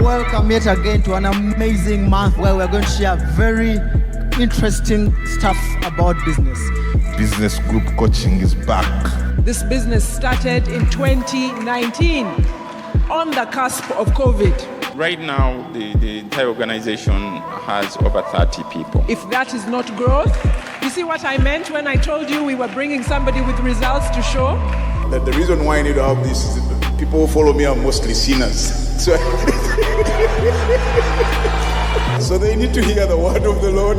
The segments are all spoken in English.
Welcome yet again to an amazing month where we're going to share very interesting stuff about business. Business group coaching is back. This business started in 2019 on the cusp of COVID. Right now, the entire organization has over 30 people. If that is not growth, you see what I meant when I told you we were bringing somebody with results to show? That the reason why I need to have this is that people who follow me are mostly sinners. So they need to hear the word of the Lord.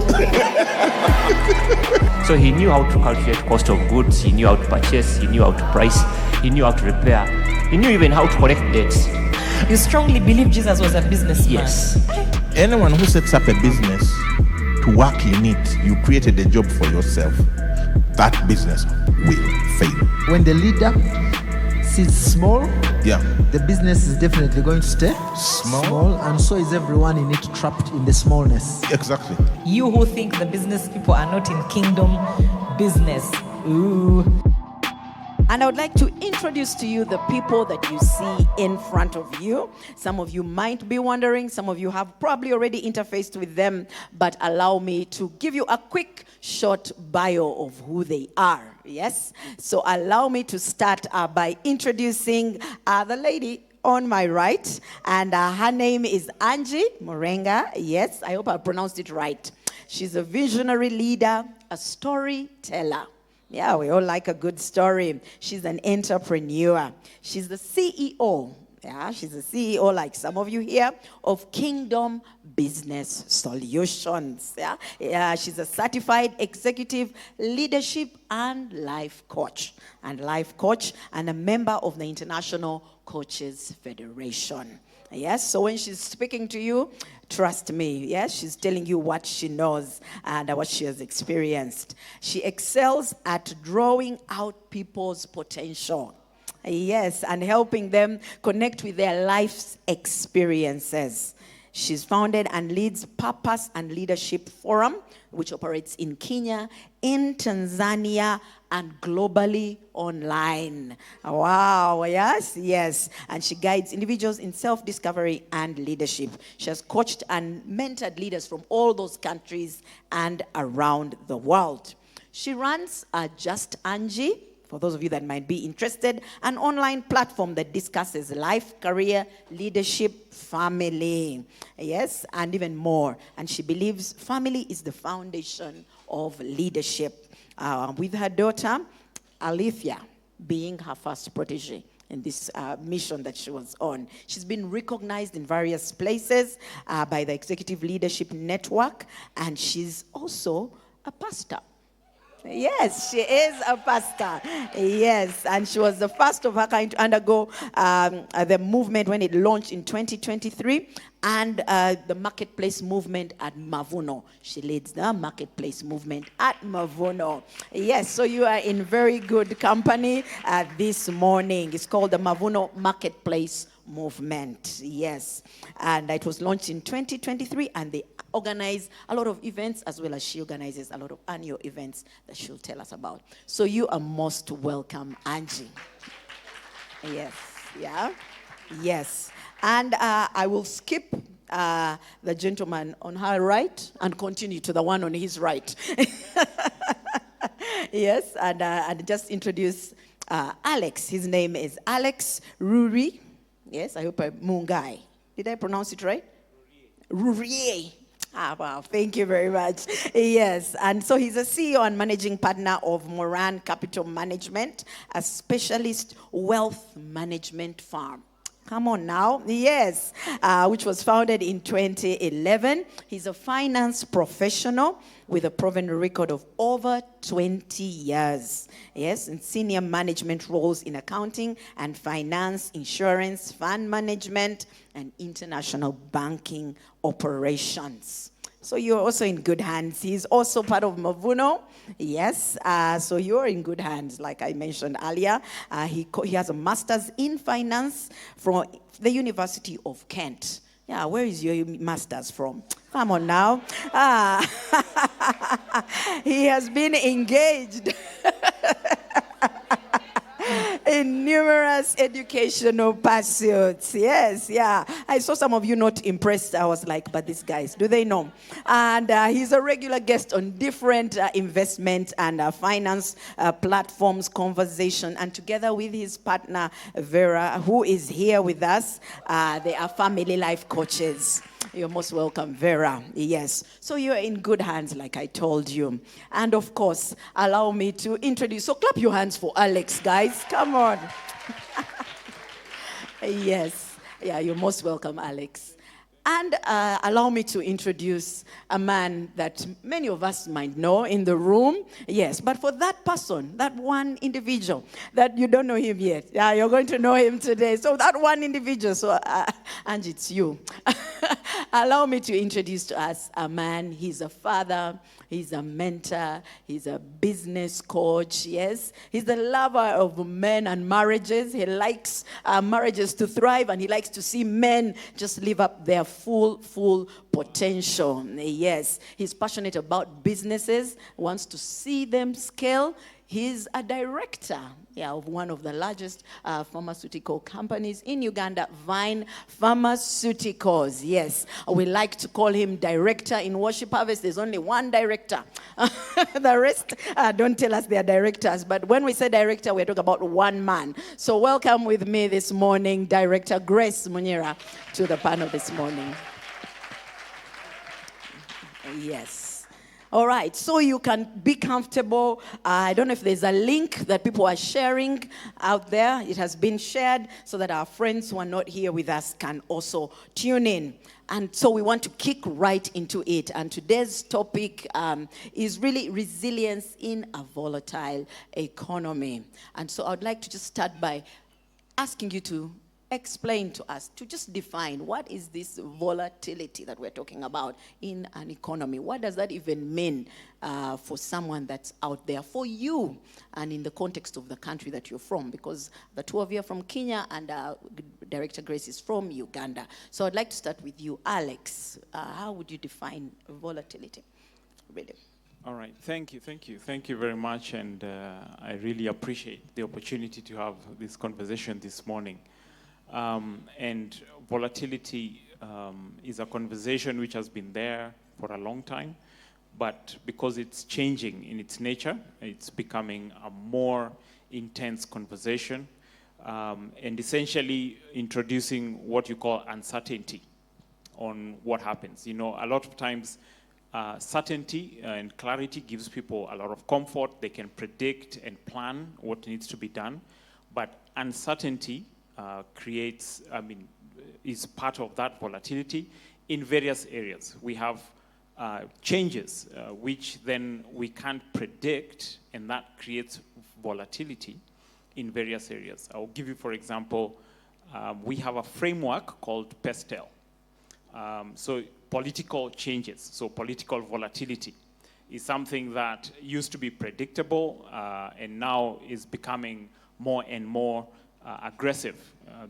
So he knew how to calculate cost of goods, he knew how to purchase, he knew how to price, he knew how to repair, he knew even how to collect debts. You strongly believe Jesus was a businessman? Yes. Anyone who sets up a business to work in it, you created a job for yourself, that business will fail. When the leader sees small, the business is definitely going to stay small, and so is everyone in it, trapped in the smallness. Exactly. You who think the business people are not in kingdom business. Ooh. And I would like to introduce to you the people that you see in front of you. Some of you might be wondering, some of you have probably already interfaced with them, but allow me to give you a quick, short bio of who they are. Yes? So allow me to start by introducing the lady on my right, and her name is Angie Morenga. Yes, I hope I pronounced it right. She's a visionary leader, a storyteller. Yeah, we all like a good story. She's an entrepreneur. She's the CEO. Yeah, she's the CEO, like some of you here, of Kingdom Business Solutions. Yeah, she's a certified executive leadership and life coach, and a member of the International Coaches Federation. Yes, so when she's speaking to you, trust me, yes, she's telling you what she knows and what she has experienced. She excels at drawing out people's potential. Yes, and helping them connect with their life's experiences. She's founded and leads Purpose and Leadership Forum, which operates in Kenya, in Tanzania, and globally online. Wow, yes. And she guides individuals in self-discovery and leadership. She has coached and mentored leaders from all those countries and around the world. She runs Just Angie, for those of you that might be interested, an online platform that discusses life, career, leadership, family, yes, and even more. And she believes family is the foundation of leadership. With her daughter, Alethea, being her first protege in this mission that she was on. She's been recognized in various places by the Executive Leadership Network, and she's also a pastor. Yes, she is a pastor. Yes, and she was the first of her kind to undergo the movement when it launched in 2023, and the marketplace movement at Mavuno. She leads the marketplace movement at Mavuno. Yes, so you are in very good company this morning. It's called the Mavuno Marketplace Movement. Yes, and it was launched in 2023, and they organize a lot of events, as well as she organizes a lot of annual events that she'll tell us about. So you are most welcome, Angie. Yes. And I will skip the gentleman on her right and continue to the one on his right. Yes, and just introduce Alex. His name is Alex Ruri. Yes, I hope Mungai. Did I pronounce it right? Rurier. Wow, thank you very much. Yes, and so he's a CEO and managing partner of Moran Capital Management, a specialist wealth management firm. Come on now. Yes, which was founded in 2011. He's a finance professional with a proven record of over 20 years. Yes, in senior management roles in accounting and finance, insurance, fund management, and international banking operations. So you're also in good hands. He's also part of Mavuno. Yes, so you're in good hands, like I mentioned earlier. He has a master's in finance from the University of Kent. Yeah, where is your master's from? Come on now. He has been engaged. in numerous educational pursuits. Yes, yeah. I saw some of you not impressed. I was like, but these guys, do they know? And he's a regular guest on different investment and finance platforms, conversation. And together with his partner, Vera, who is here with us, they are family life coaches. You're most welcome, Vera. Yes. So you're in good hands, like I told you. And of course, allow me to introduce. So clap your hands for Alex, guys. Come on. Yes. Yeah, you're most welcome, Alex. And allow me to introduce a man that many of us might know in the room. Yes, but for that person, that one individual that you don't know him yet, yeah, you're going to know him today. So that one individual, so Angie, it's you. Allow me to introduce to us a man. He's a father, he's a mentor, he's a business coach, yes. He's a lover of men and marriages. He likes marriages to thrive, and he likes to see men just live up their full potential. Yes, he's passionate about businesses, wants to see them scale. He's a director, of one of the largest pharmaceutical companies in Uganda, Vine Pharmaceuticals. Yes, we like to call him director in Worship Harvest. There's only one director. The rest, don't tell us they're directors. But when we say director, we're talking about one man. So welcome with me this morning, Director Grace Munyira, to the panel this morning. Yes. All right, so you can be comfortable. I don't know if there's a link that people are sharing out there. It has been shared so that our friends who are not here with us can also tune in. And so we want to kick right into it. And today's topic is really resilience in a volatile economy. And so I'd like to just start by asking you to explain to us, to just define what is this volatility that we're talking about in an economy. What does that even mean for someone that's out there, for you, and in the context of the country that you're from? Because the two of you are from Kenya, and Director Grace is from Uganda. So I'd like to start with you, Alex. How would you define volatility? Really? All right, thank you very much, and I really appreciate the opportunity to have this conversation this morning. And volatility is a conversation which has been there for a long time, but because it's changing in its nature, it's becoming a more intense conversation, and essentially introducing what you call uncertainty on what happens. You know, a lot of times certainty and clarity gives people a lot of comfort. They can predict and plan what needs to be done, but uncertainty is part of that volatility in various areas. We have changes which then we can't predict, and that creates volatility in various areas. I'll give you, for example, we have a framework called PESTEL. So political changes, so political volatility is something that used to be predictable and now is becoming more and more aggressive.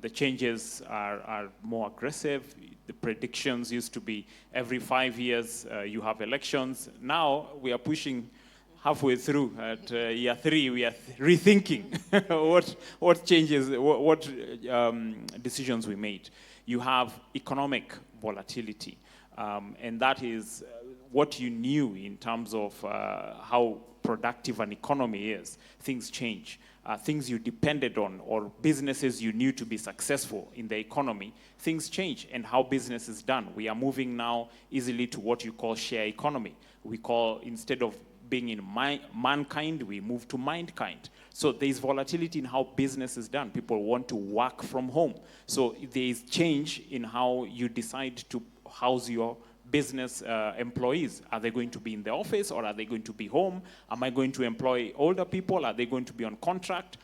The changes are more aggressive. The predictions used to be every 5 years you have elections. Now we are pushing halfway through at year 3. We are rethinking what changes, what decisions we made. You have economic volatility, and that is what you knew in terms of how productive an economy is. Things change. Things you depended on, or businesses you knew to be successful in the economy, things change, and how business is done. We are moving now easily to what you call share economy. We call, instead of being in mankind, we move to mindkind. So there's volatility in how business is done. People want to work from home. So there's change in how you decide to house your business employees. Are they going to be in the office, or are they going to be home? Am I going to employ older people? Are they going to be on contract?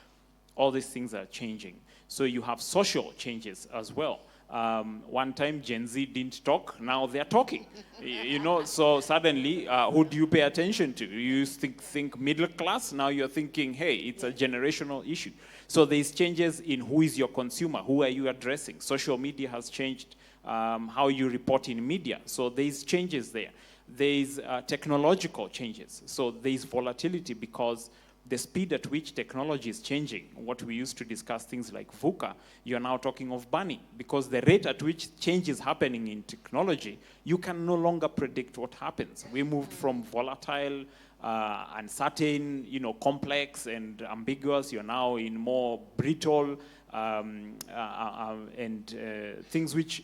All these things are changing. So you have social changes as well. One time Gen Z didn't talk, now they're talking. You know, so suddenly, who do you pay attention to? You used to think middle class, now you're thinking, hey, it's a generational issue. So there's changes in who is your consumer, who are you addressing? Social media has changed how you report in media. So there's changes there. There's technological changes. So there's volatility because the speed at which technology is changing, what we used to discuss things like VUCA, you're now talking of bunny, because the rate at which change is happening in technology, you can no longer predict what happens. We moved from volatile, uncertain, complex and ambiguous. You're now in more brittle and things which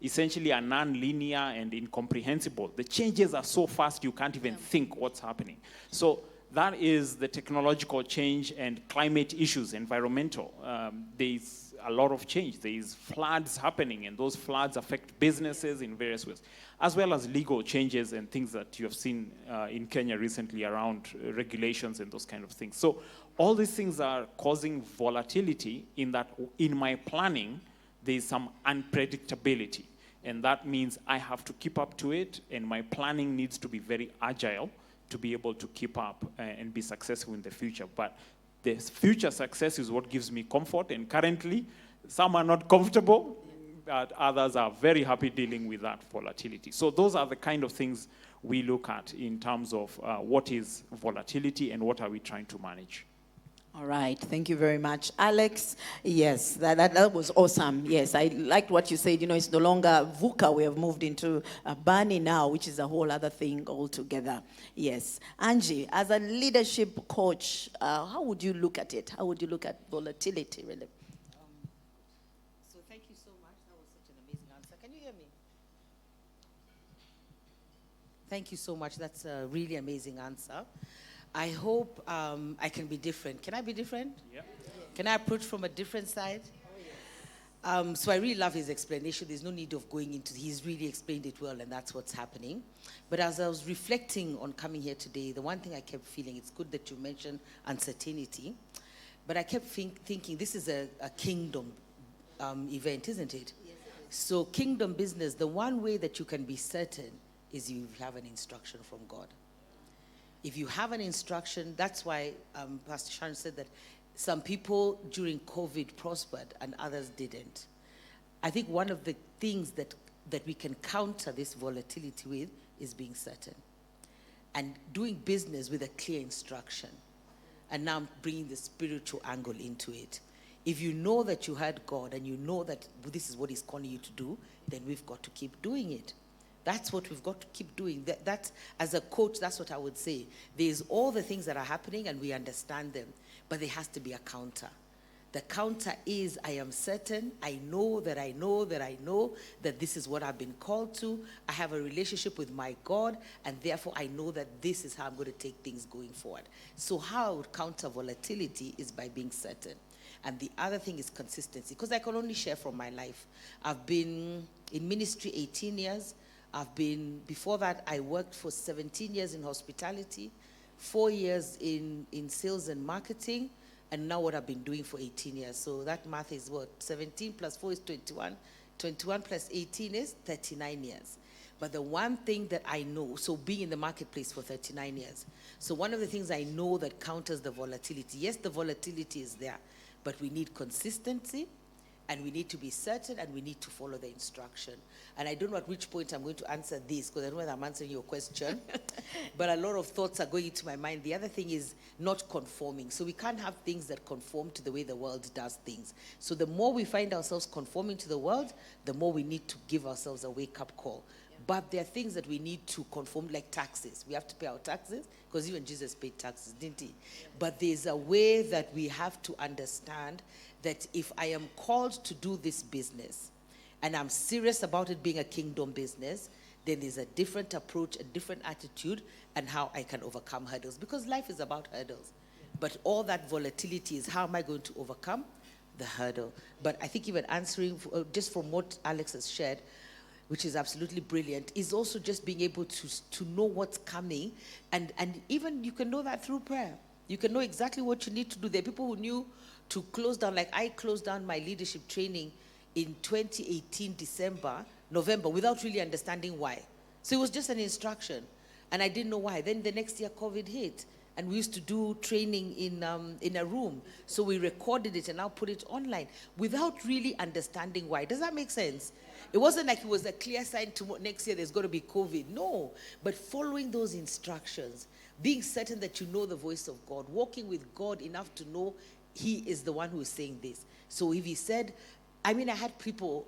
essentially are non-linear and incomprehensible. The changes are so fast you can't even think what's happening. So that is the technological change and climate issues, environmental. There's a lot of change. There's floods happening, and those floods affect businesses in various ways, as well as legal changes and things that you have seen in Kenya recently around regulations and those kind of things. So all these things are causing volatility in that in my planning, there's some unpredictability. And that means I have to keep up to it, and my planning needs to be very agile to be able to keep up and be successful in the future. But the future success is what gives me comfort, and currently some are not comfortable, but others are very happy dealing with that volatility. So those are the kind of things we look at in terms of what is volatility and what are we trying to manage. All right, thank you very much, Alex. Yes, that was awesome. Yes, I liked what you said. It's no longer VUCA. We have moved into bunny now, which is a whole other thing altogether. Yes, Angie, as a leadership coach, how would you look at it? How would you look at volatility, really? So thank you so much. That was such an amazing answer. Can you hear me? Thank you so much. That's a really amazing answer. I hope I can be different. Can I be different? Yeah. Can I approach from a different side? So I really love his explanation. There's no need of going into it. He's really explained it well, and that's what's happening. But as I was reflecting on coming here today, the one thing I kept feeling, it's good that you mentioned uncertainty, but I kept thinking this is a kingdom event, isn't it? Yes, it is. So kingdom business, the one way that you can be certain is you have an instruction from God. If you have an instruction, that's why Pastor Sharon said that some people during COVID prospered and others didn't. I think one of the things that we can counter this volatility with is being certain and doing business with a clear instruction. And now I'm bringing the spiritual angle into it. If you know that you heard God and you know that this is what He's calling you to do, then we've got to keep doing it. That's what we've got to keep doing. That, as a coach, that's what I would say. There's all the things that are happening and we understand them, but there has to be a counter. The counter is, I am certain, I know that this is what I've been called to. I have a relationship with my God, and therefore I know that this is how I'm going to take things going forward. So how I would counter volatility is by being certain. And the other thing is consistency, because I can only share from my life. I've been in ministry 18 years. Before that, I worked for 17 years in hospitality, 4 years in sales and marketing, and now what I've been doing for 18 years. So that math is what? 17 plus 4 is 21. 21 plus 18 is 39 years. But the one thing that I know, so being in the marketplace for 39 years, so one of the things I know that counters the volatility, yes, the volatility is there, but we need consistency, and we need to be certain, and we need to follow the instruction. And I don't know at which point I'm going to answer this, because I don't know whether I'm answering your question. But a lot of thoughts are going into my mind. The other thing is not conforming. So we can't have things that conform to the way the world does things. So the more we find ourselves conforming to the world, the more we need to give ourselves a wake-up call. But there are things that we need to conform, like taxes. We have to pay our taxes, because even Jesus paid taxes, didn't he? But there's a way that we have to understand that if I am called to do this business, and I'm serious about it being a kingdom business, then there's a different approach, a different attitude, and how I can overcome hurdles. Because life is about hurdles. But all that volatility is, how am I going to overcome the hurdle? But I think even answering, just from what Alex has shared, which is absolutely brilliant, is also just being able to know what's coming. And even you can know that through prayer. You can know exactly what you need to do. There are people who knew to close down, like I closed down my leadership training in 2018, November, without really understanding why. So it was just an instruction. And I didn't know why. Then the next year, COVID hit. and we used to do training in a room. So we recorded it and now put it online without really understanding why. Does that make sense? It wasn't like it was a clear sign to next year there's going to be COVID. No, but following those instructions, being certain that you know the voice of God, walking with God enough to know He is the one who is saying this. So if He said, I had people,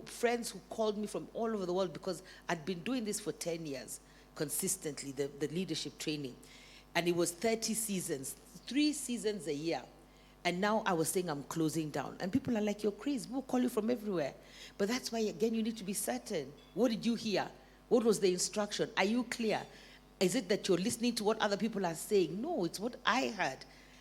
friends who called me from all over the world because I'd been doing this for 10 years consistently, the leadership training. And it was 30 seasons, 3 seasons a year. And now I was saying I'm closing down. And people are like, you're crazy. People call you from everywhere. But that's why, again, you need to be certain. What did you hear? What was the instruction? Are you clear? Is it that you're listening to what other people are saying? No, it's what I heard.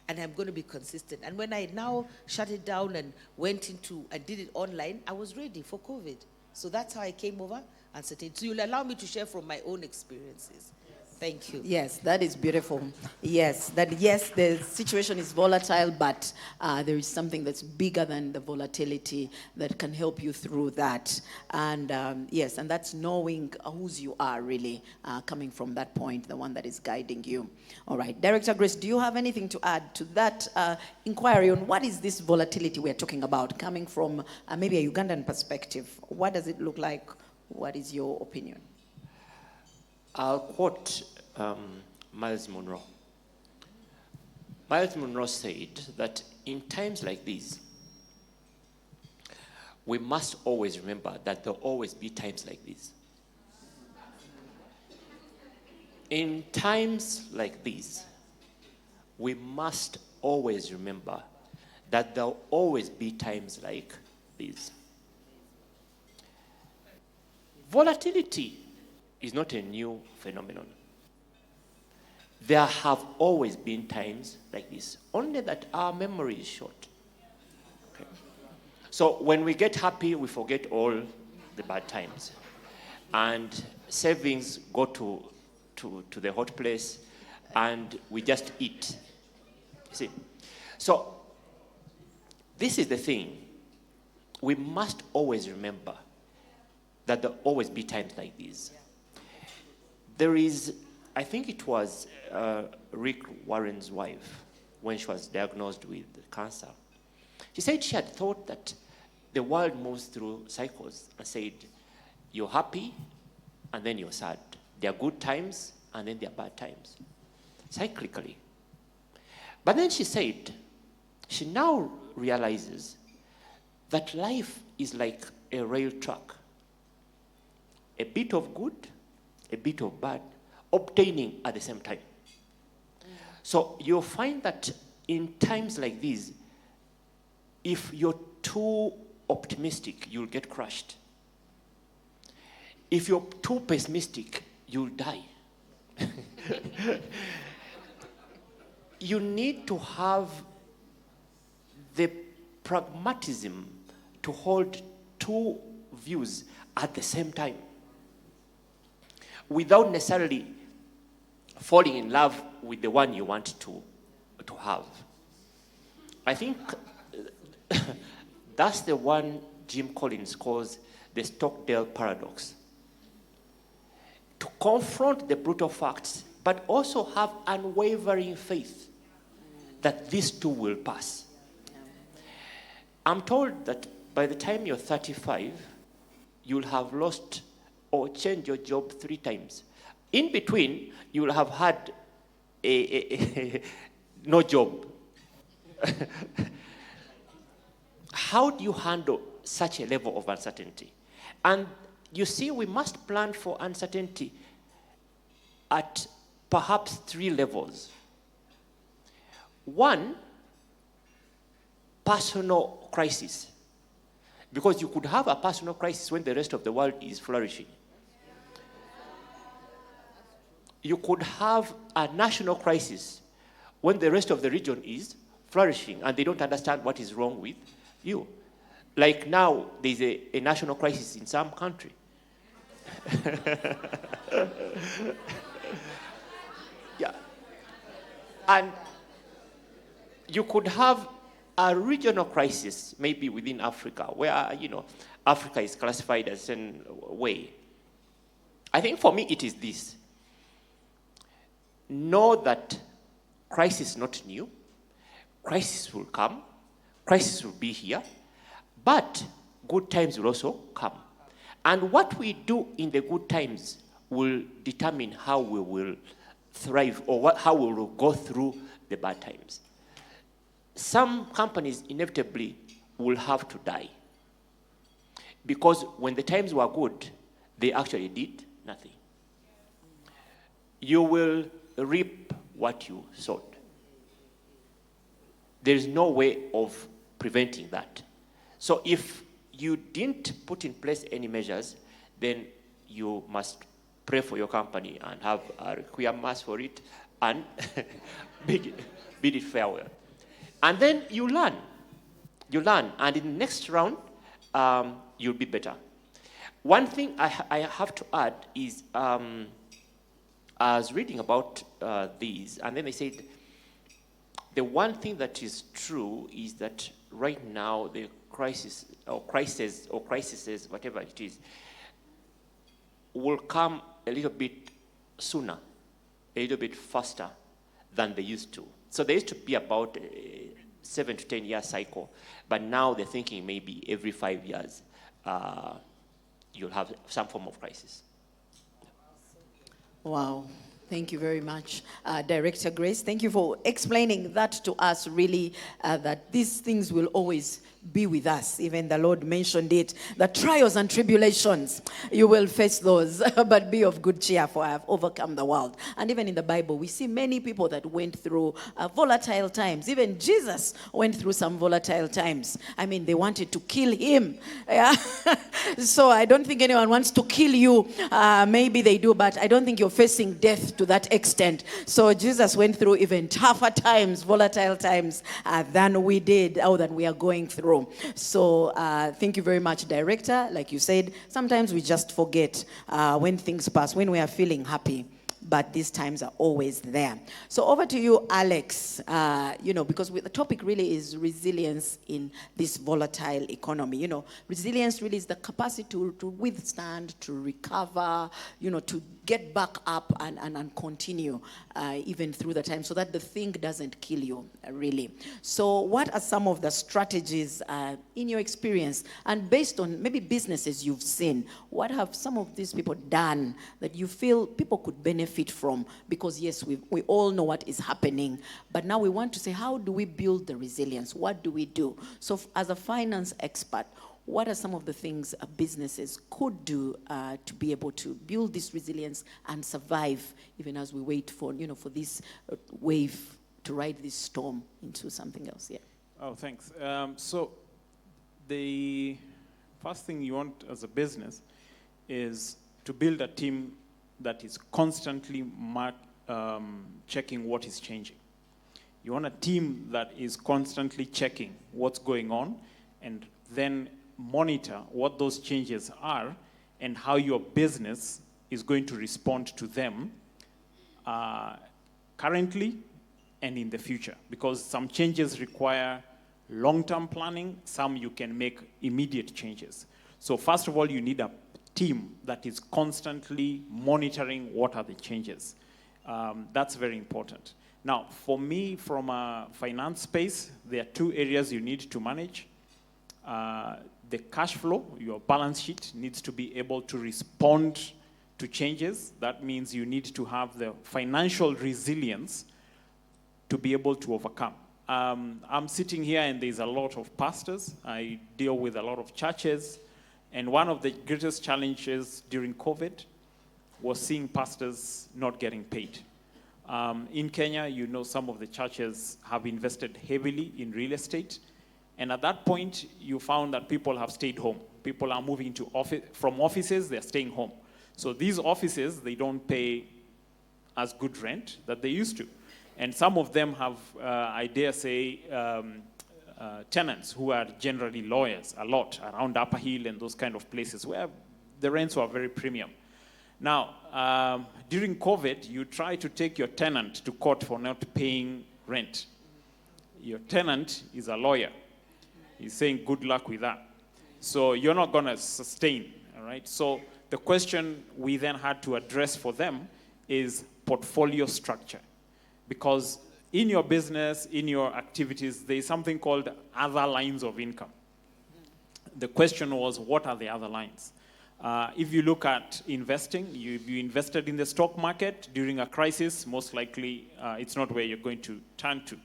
And I'm going to be consistent. And when I now shut it down and went into and did it online, I was ready for COVID. So that's how I came over and certain. So you'll allow me to share from my own experiences. Thank you. Yes, that is beautiful. Yes, the situation is volatile, but there is something that's bigger than the volatility that can help you through that. And yes, and that's knowing whose you are really, coming from that point, the one that is guiding you. All right, Director Grace, do you have anything to add to that inquiry on what is this volatility we're talking about, coming from maybe a Ugandan perspective? What does it look like? What is your opinion? I'll quote Miles Monroe. Miles Monroe said that in times like these, we must always remember that there will always be times like these. In times like these, we must always remember that there will always be times like these. Volatility is not a new phenomenon. There have always been times like this, only that our memory is short. Okay. So when we get happy, we forget all the bad times. And savings go to the hot place, and we just eat. You see? So this is the thing. We must always remember that there will always be times like these. There is, I think it was Rick Warren's wife, when she was diagnosed with cancer. She said she had thought that the world moves through cycles, and said, you're happy, and then you're sad. There are good times, and then there are bad times, cyclically. But then she said, she now realizes that life is like a rail track. A bit of good, a bit of bad, obtaining at the same time. So you'll find that in times like these, if you're too optimistic, you'll get crushed. If you're too pessimistic, you'll die. You need to have the pragmatism to hold two views at the same time, without necessarily falling in love with the one you want to have. I think that's the one Jim Collins calls the Stockdale paradox. To confront the brutal facts, but also have unwavering faith that these two will pass. I'm told that by the time you're 35, you'll have lost or changed your job 3 times. In between, you will have had no job. How do you handle such a level of uncertainty? And you see, we must plan for uncertainty at perhaps 3 levels. 1, personal crisis. Because you could have a personal crisis when the rest of the world is flourishing. You could have a national crisis when the rest of the region is flourishing and they don't understand what is wrong with you. Like now, there's a national crisis in some country. Yeah. And you could have a regional crisis, maybe within Africa, where, Africa is classified as a way. I think for me it is this. Know that crisis is not new. Crisis will come. Crisis will be here. But good times will also come. And what we do in the good times will determine how we will thrive or how we will go through the bad times. Some companies inevitably will have to die. Because when the times were good, they actually did nothing. You will reap what you sowed. There is no way of preventing that. So if you didn't put in place any measures, then you must pray for your company and have a requiem mass for it and bid it farewell. And then you learn. You learn. And in the next round, you'll be better. One thing I have to add is I was reading about these, and then they said the one thing that is true is that right now the crisis, whatever it is, will come a little bit sooner, a little bit faster than they used to. So there used to be about a 7 to 10 year cycle, but now they're thinking maybe every 5 years you'll have some form of crisis. Wow. Thank you very much, Director Grace. Thank you for explaining that to us, really, that these things will always be with us. Even the Lord mentioned it, the trials and tribulations, you will face those, but be of good cheer, for I have overcome the world. And even in the Bible, we see many people that went through volatile times. Even Jesus went through some volatile times. I mean, they wanted to kill him. Yeah? So I don't think anyone wants to kill you. Maybe they do, but I don't think you're facing death to that extent. So Jesus went through even tougher times, volatile times, than we did, or than we are going through. So thank you very much, Director. Like you said, sometimes we just forget when things pass, when we are feeling happy. But these times are always there. So over to you, Alex. Because the topic really is resilience in this volatile economy. Resilience really is the capacity to withstand, to recover, to get back up and continue even through the time, so that the thing doesn't kill you, really. So what are some of the strategies in your experience, and based on maybe businesses you've seen, what have some of these people done that you feel people could benefit from? Because yes, we all know what is happening, but now we want to say, how do we build the resilience? What do we do? So as a finance expert, what are some of the things businesses could do to be able to build this resilience and survive, even as we wait for, for this wave to ride this storm into something else? Yeah. Oh, thanks. So the first thing you want as a business is to build a team that is constantly checking what is changing. You want a team that is constantly checking what's going on, and then monitor what those changes are and how your business is going to respond to them currently and in the future. Because some changes require long-term planning, some you can make immediate changes. So first of all, you need a team that is constantly monitoring what are the changes. That's very important. Now, for me, from a finance space, there are two areas you need to manage. The cash flow, your balance sheet, needs to be able to respond to changes. That means you need to have the financial resilience to be able to overcome. I'm sitting here and there's a lot of pastors. I deal with a lot of churches. And one of the greatest challenges during COVID was seeing pastors not getting paid. In Kenya, some of the churches have invested heavily in real estate. And at that point, you found that people have stayed home. People are moving from offices, they're staying home. So these offices, they don't pay as good rent that they used to. And some of them have, I dare say, tenants who are generally lawyers a lot around Upper Hill and those kind of places where the rents were very premium. Now, during COVID, you try to take your tenant to court for not paying rent. Your tenant is a lawyer. He's saying good luck with that. So you're not going to sustain, all right? So the question we then had to address for them is portfolio structure. Because in your business, in your activities, there is something called other lines of income. The question was, what are the other lines? If you look at investing, if you invested in the stock market during a crisis, most likely it's not where you're going to turn to.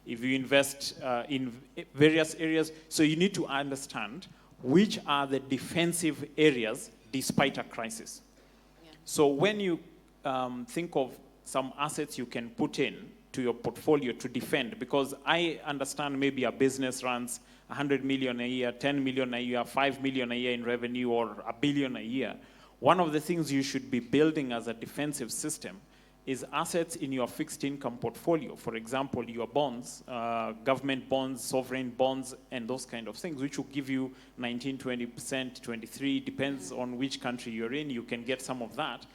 If you invest in various areas, so you need to understand which are the defensive areas despite a crisis. Yeah. So when you think of some assets you can put in to your portfolio to defend, because I understand maybe a business runs 100 million a year, 10 million a year, 5 million a year in revenue, or $1 billion a year. One of the things you should be building as a defensive system is assets in your fixed income portfolio. For example, your bonds, government bonds, sovereign bonds, and those kind of things, which will give you 19, 20%, 23, depends on which country you're in, you can get some of that.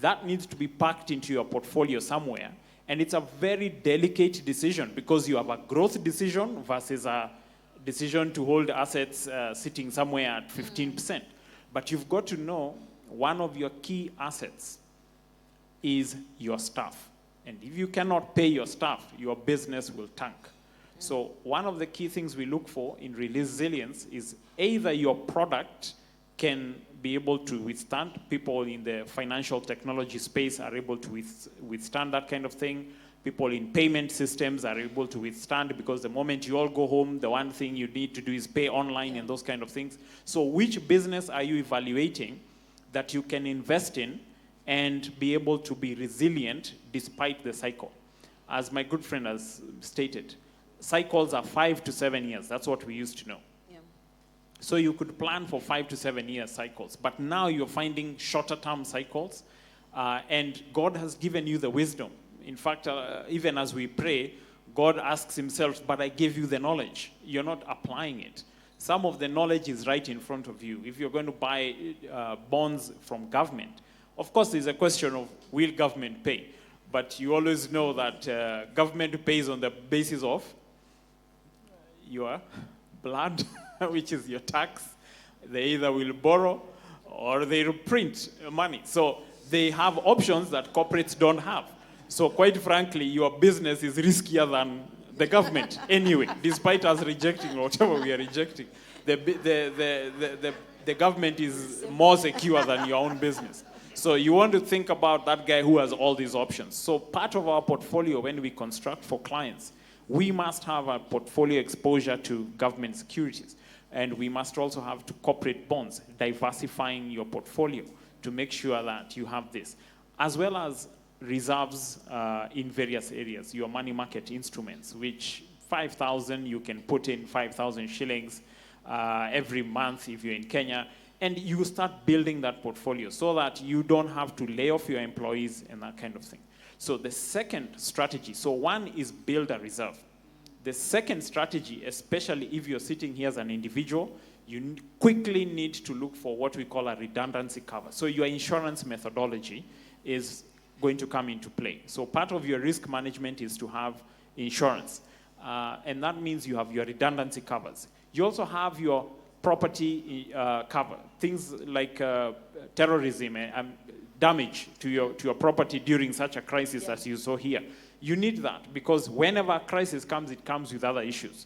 That needs to be packed into your portfolio somewhere. And it's a very delicate decision because you have a growth decision versus a decision to hold assets sitting somewhere at 15%. But you've got to know one of your key assets is your staff. And if you cannot pay your staff, your business will tank. So one of the key things we look for in resilience is either your product can be able to withstand. People in the financial technology space are able to withstand that kind of thing. People in payment systems are able to withstand, because the moment you all go home, the one thing you need to do is pay online and those kind of things. So which business are you evaluating that you can invest in and be able to be resilient despite the cycle? As my good friend has stated, cycles are 5 to 7 years. That's what we used to know. Yeah. So you could plan for 5 to 7 year cycles, but now you're finding shorter term cycles, and God has given you the wisdom. In fact, even as we pray, God asks himself, but I gave you the knowledge. You're not applying it. Some of the knowledge is right in front of you. If you're going to buy bonds from government, of course, there's a question of, will government pay? But you always know that government pays on the basis of your blood, which is your tax. They either will borrow or they will print money. So they have options that corporates don't have. So quite frankly, your business is riskier than the government anyway, despite us rejecting whatever we are rejecting. The government is more secure than your own business. So you want to think about that guy who has all these options. So part of our portfolio, when we construct for clients, we must have a portfolio exposure to government securities. And we must also have to corporate bonds, diversifying your portfolio to make sure that you have this, as well as reserves in various areas, your money market instruments, which 5,000, you can put in 5,000 shillings every month if you're in Kenya, and you start building that portfolio so that you don't have to lay off your employees and that kind of thing. So the second strategy, so one is build a reserve. The second strategy, especially if you're sitting here as an individual, you quickly need to look for what we call a redundancy cover. So your insurance methodology is going to come into play. So part of your risk management is to have insurance. And that means you have your redundancy covers. You also have your property cover. Things like terrorism and damage to your property during such a crisis as you saw here. You need that because whenever a crisis comes, it comes with other issues.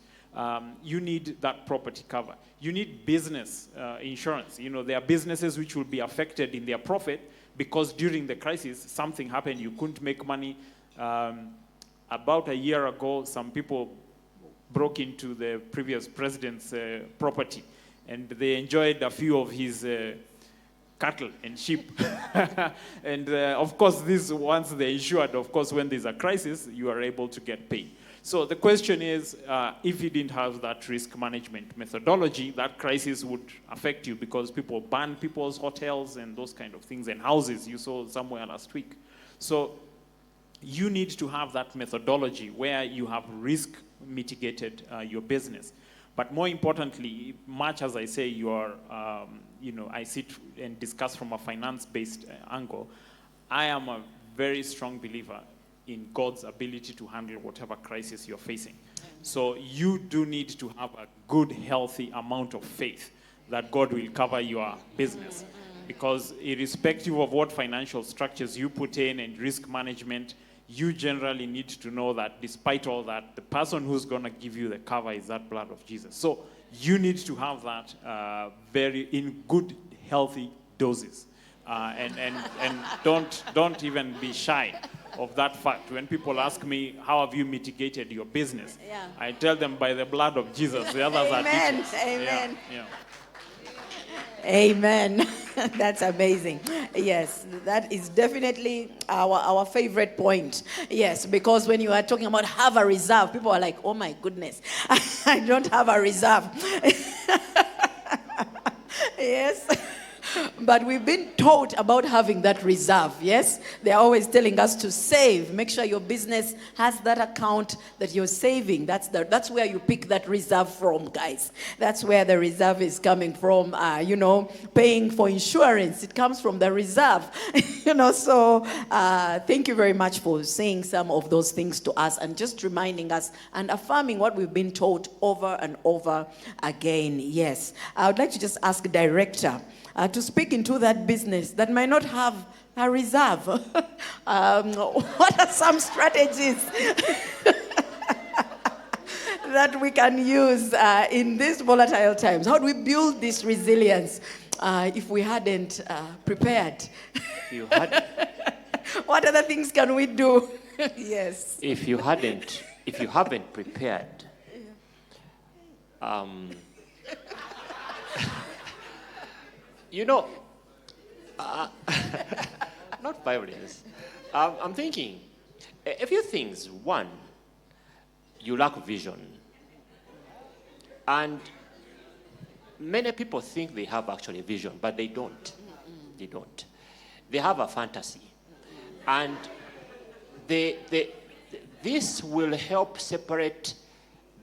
You need that property cover. You need business insurance. You know, there are businesses which will be affected in their profit because during the crisis, something happened, you couldn't make money. About a year ago, some people broke into the previous president's property, and they enjoyed a few of his cattle and sheep. And of course, once they're insured, of course, when there's a crisis, you are able to get paid. So the question is, if you didn't have that risk management methodology, that crisis would affect you because people ban people's hotels and those kind of things and houses you saw somewhere last week. So you need to have that methodology where you have risk mitigated your business. But more importantly, much as I say you are, I sit and discuss from a finance-based angle, I am a very strong believer in God's ability to handle whatever crisis you're facing. So you do need to have a good, healthy amount of faith that God will cover your business. Because irrespective of what financial structures you put in and risk management, you generally need to know that despite all that, the person who's going to give you the cover is that blood of Jesus. So you need to have that very in good, healthy doses. And don't even be shy of that fact. When people ask me, how have you mitigated your business? Yeah. I tell them by the blood of Jesus. The others are Amen. details. Amen. Yeah. Amen. That's amazing. Yes, that is definitely our favorite point. Yes, because when you are talking about have a reserve, people are like, oh my goodness, I don't have a reserve. Yes. But we've been taught about having that reserve, yes? They're always telling us to save. Make sure your business has that account that you're saving. That's where you pick that reserve from, guys. That's where the reserve is coming from. Paying for insurance, it comes from the reserve. So thank you very much for saying some of those things to us and just reminding us and affirming what we've been taught over and over again. Yes. I would like to just ask the director to speak into that business that might not have a reserve. What are some strategies that we can use in these volatile times? How do we build this resilience if we hadn't prepared? What other things can we do? Yes. If you haven't prepared, not violence. I'm thinking a few things. One, you lack vision. And many people think they have actually a vision, but they don't. They don't. They have a fantasy. And this will help separate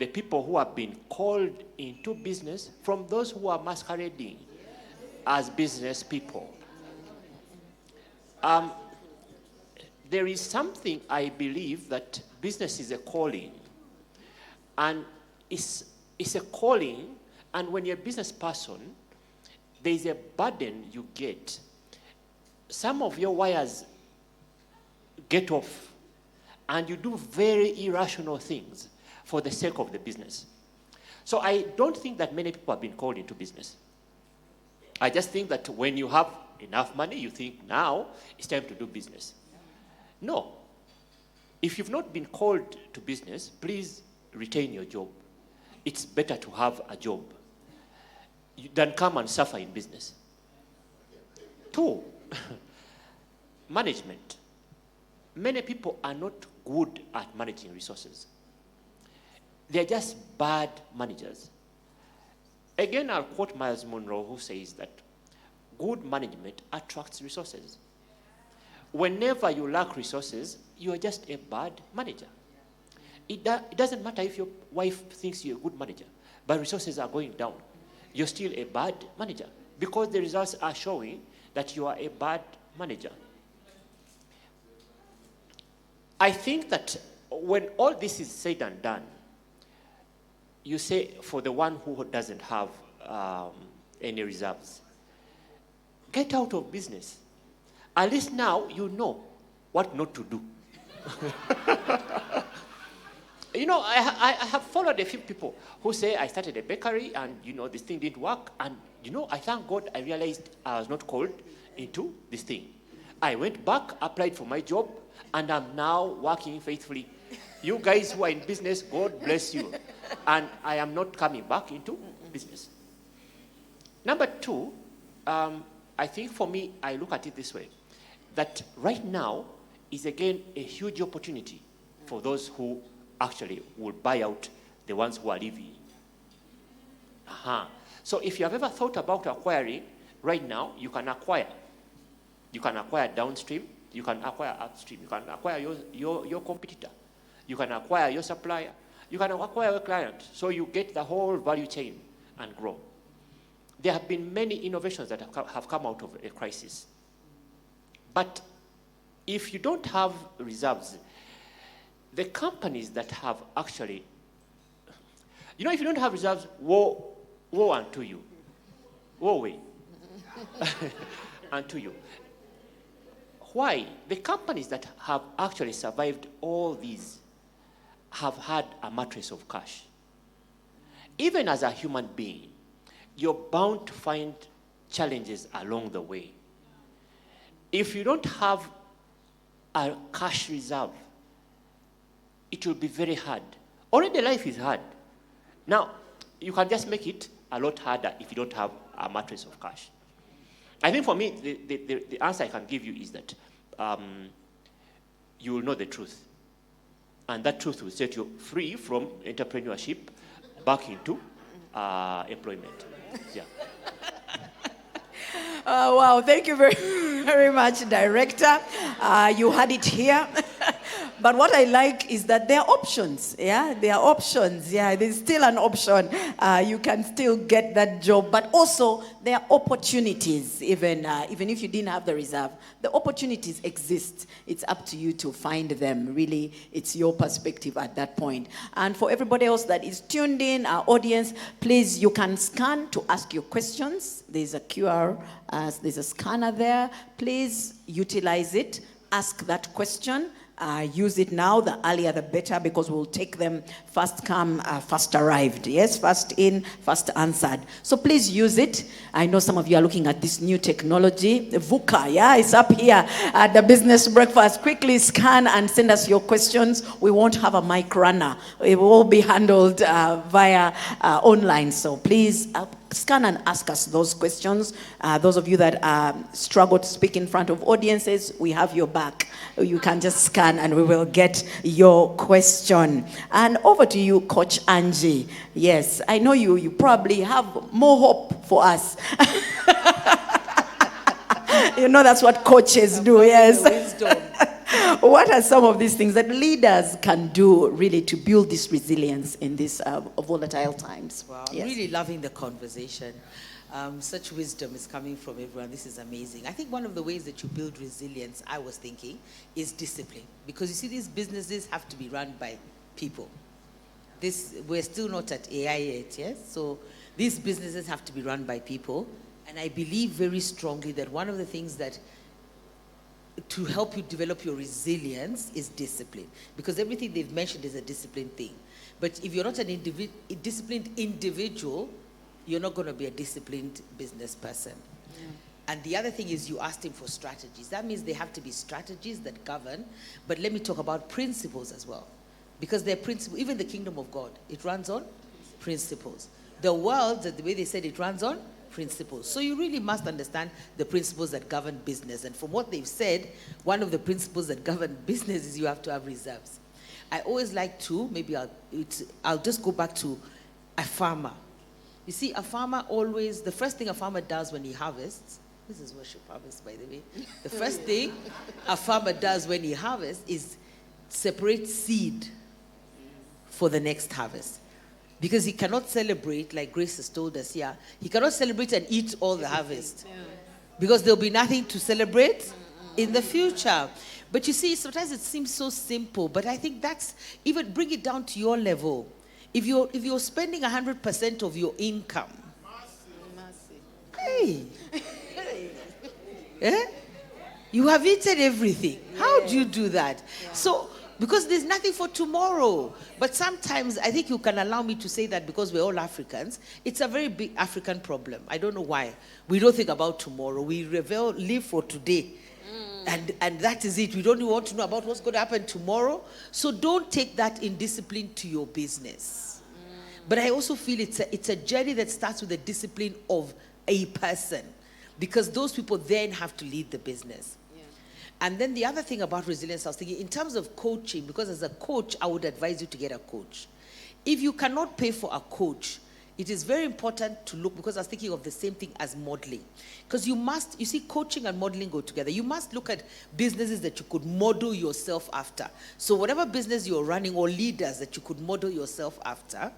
the people who have been called into business from those who are masquerading as business people. There is something I believe that business is a calling, and it's a calling, and when you're a business person, there's a burden you get. Some of your wires get off, and you do very irrational things for the sake of the business. So I don't think that many people have been called into business. I just think that when you have enough money, you think now it's time to do business. No. If you've not been called to business, please retain your job. It's better to have a job than come and suffer in business. 2, management. Many people are not good at managing resources. They're just bad managers. Again, I'll quote Miles Monroe, who says that good management attracts resources. Whenever you lack resources, you are just a bad manager. It doesn't matter if your wife thinks you're a good manager, but resources are going down. You're still a bad manager because the results are showing that you are a bad manager. I think that when all this is said and done, you say for the one who doesn't have any reserves, get out of business. At least now you know what not to do. I have followed a few people who say I started a bakery and this thing didn't work, and I thank God I realized I was not called into this thing. I went back, applied for my job, and I'm now working faithfully. You guys who are in business, God bless you. And I am not coming back into business. Number 2, I think for me, I look at it this way, that right now is again a huge opportunity for those who actually will buy out the ones who are leaving. So if you have ever thought about acquiring, right now you can acquire. You can acquire downstream, you can acquire upstream, you can acquire your competitor, you can acquire your supplier, you can acquire your client, so you get the whole value chain and grow. There have been many innovations that have come out of a crisis. But if you don't have reserves, the companies that have actually, if you don't have reserves, woe unto you. Woe away. Unto you. Why? The companies that have actually survived all these have had a mattress of cash. Even as a human being, you're bound to find challenges along the way. If you don't have a cash reserve, it will be very hard. Already life is hard. Now, you can just make it a lot harder if you don't have a mattress of cash. I think for me, the answer I can give you is that you will know the truth. And that truth will set you free from entrepreneurship back into employment. Yeah. Wow, thank you very, very much, Director. You had it here. But what I like is that there are options. Yeah, there are options. Yeah, there's still an option. You can still get that job. But also, there are opportunities, even if you didn't have the reserve. The opportunities exist. It's up to you to find them. Really, it's your perspective at that point. And for everybody else that is tuned in, our audience, please, you can scan to ask your questions. There's a QR, there's a scanner there. Please utilize it. Ask that question. Use it now. The earlier the better, because we'll take them first come, first arrived. Yes, first in, first answered. So please use it. I know some of you are looking at this new technology. VUCA, yeah, it's up here at the business breakfast. Quickly scan and send us your questions. We won't have a mic runner. It will be handled via online. So please scan and ask us those questions. Those of you that struggle to speak in front of audiences, we have your back. You can just scan and we will get your question. And over to you, Coach Angie. Yes, I know you probably have more hope for us. You know that's what coaches do, yes. What are some of these things that leaders can do really to build this resilience in these volatile times? Wow, yes. I'm really loving the conversation. Such wisdom is coming from everyone. This is amazing. I think one of the ways that you build resilience, I was thinking, is discipline. Because you see, these businesses have to be run by people. We're still not at AI yet, yes? So these businesses have to be run by people. And I believe very strongly that one of the things that to help you develop your resilience is discipline. Because everything they've mentioned is a discipline thing. But if you're not a disciplined individual, you're not going to be a disciplined business person. Yeah. And the other thing is you asked him for strategies. That means there have to be strategies that govern. But let me talk about principles as well. Because they're principles. Even the kingdom of God, it runs on principles. The world, the way they said it runs on principles. So you really must understand the principles that govern business. And from what they've said, one of the principles that govern business is you have to have reserves. I always like to, maybe I'll just go back to a farmer. You see, a farmer always, the first thing a farmer does when he harvests, this is worship harvest, by the way. The first thing a farmer does when he harvests is separate seed for the next harvest. Because he cannot celebrate, like Grace has told us here, he cannot celebrate and eat all the harvest. Because there'll be nothing to celebrate in the future. But you see, sometimes it seems so simple, but I think that's, even bring it down to your level. If you're spending 100% of your income, hey, you have eaten everything. How do you do that? So, because there's nothing for tomorrow. But sometimes, I think you can allow me to say that because we're all Africans, it's a very big African problem. I don't know why. We don't think about tomorrow. We live for today. And that is it. We don't even want to know about what's going to happen tomorrow. So don't take that indiscipline to your business. But I also feel it's a journey that starts with the discipline of a person. Because those people then have to lead the business. Yeah. And then the other thing about resilience, I was thinking, in terms of coaching, because as a coach, I would advise you to get a coach. If you cannot pay for a coach, it is very important to look, because I was thinking of the same thing as modeling. Because you see, coaching and modeling go together. You must look at businesses that you could model yourself after. So whatever business you're running or leaders that you could model yourself after.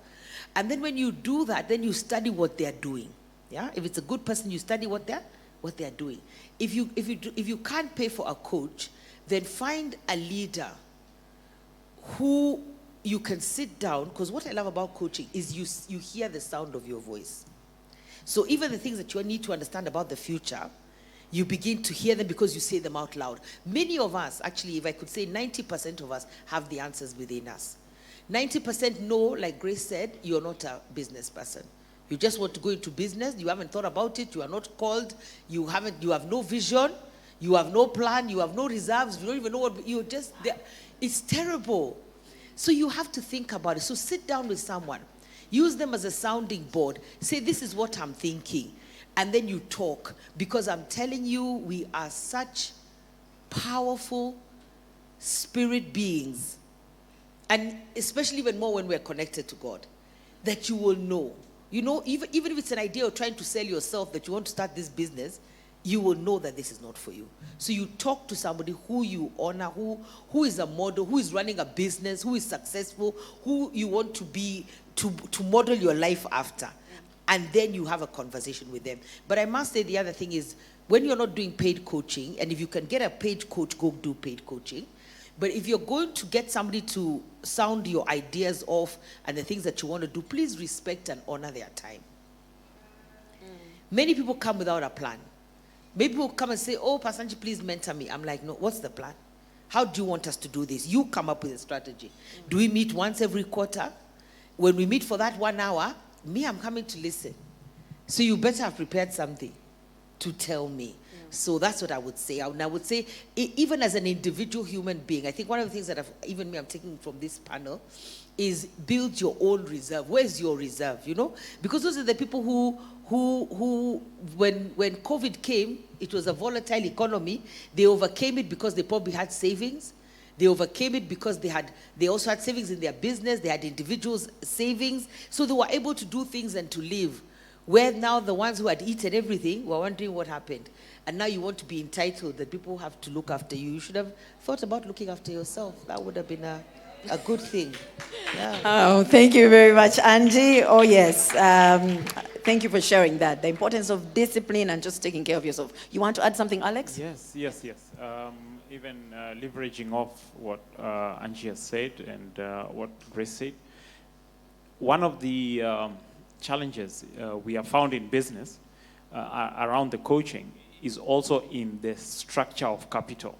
And then when you do that, then you study what they're doing. Yeah? If it's a good person, you study what they're doing. If you can't pay for a coach, then find a leader who you can sit down, because what I love about coaching is you hear the sound of your voice. So even the things that you need to understand about the future, You begin to hear them because you say them out loud. Many of us, actually, if I could say 90% of us have the answers within us. 90% know, like Grace said, you're not a business person. You just want to go into business. You haven't thought about it. You are not called. You have no vision. You have no plan. You have no reserves. You don't even know what you're just there. It's terrible. So you have to think about it. So sit down with someone. Use them as a sounding board. Say, this is what I'm thinking. And then you talk. Because I'm telling you, we are such powerful spirit beings. And especially even more when we're connected to God. That you will know. You know, even if it's an idea of trying to sell yourself that you want to start this business, you will know that this is not for you. So you talk to somebody who you honor, who is a model, who is running a business, who is successful, who you want to be, to model your life after. And then you have a conversation with them. But I must say the other thing is, when you're not doing paid coaching, and if you can get a paid coach, go do paid coaching. But if you're going to get somebody to sound your ideas off and the things that you want to do, please respect and honor their time. Many people come without a plan. Many people come and say, oh, Pastor Angie, please mentor me. I'm like, no, what's the plan? How do you want us to do this? You come up with a strategy. Do we meet once every quarter? When we meet for that 1 hour, I'm coming to listen. So you better have prepared something to tell me. So that's what I would say. I would say, even as an individual human being, I think one of the things that I'm taking from this panel is build your own reserve. Where's your reserve, you know? Because those are the people who when COVID came, it was a volatile economy. They overcame it because they probably had savings. They overcame it because they also had savings in their business. They had individuals' savings. So they were able to do things and to live. Where now the ones who had eaten everything were wondering what happened. And now you want to be entitled that people have to look after you. You should have thought about looking after yourself. That would have been a good thing. Yeah. Oh, thank you very much, Angie. Oh, yes. Thank you for sharing that. The importance of discipline and just taking care of yourself. You want to add something, Alex? Yes. Even leveraging off what Angie has said and what Grace said. One of the challenges we have found in business around the coaching is also in the structure of capital.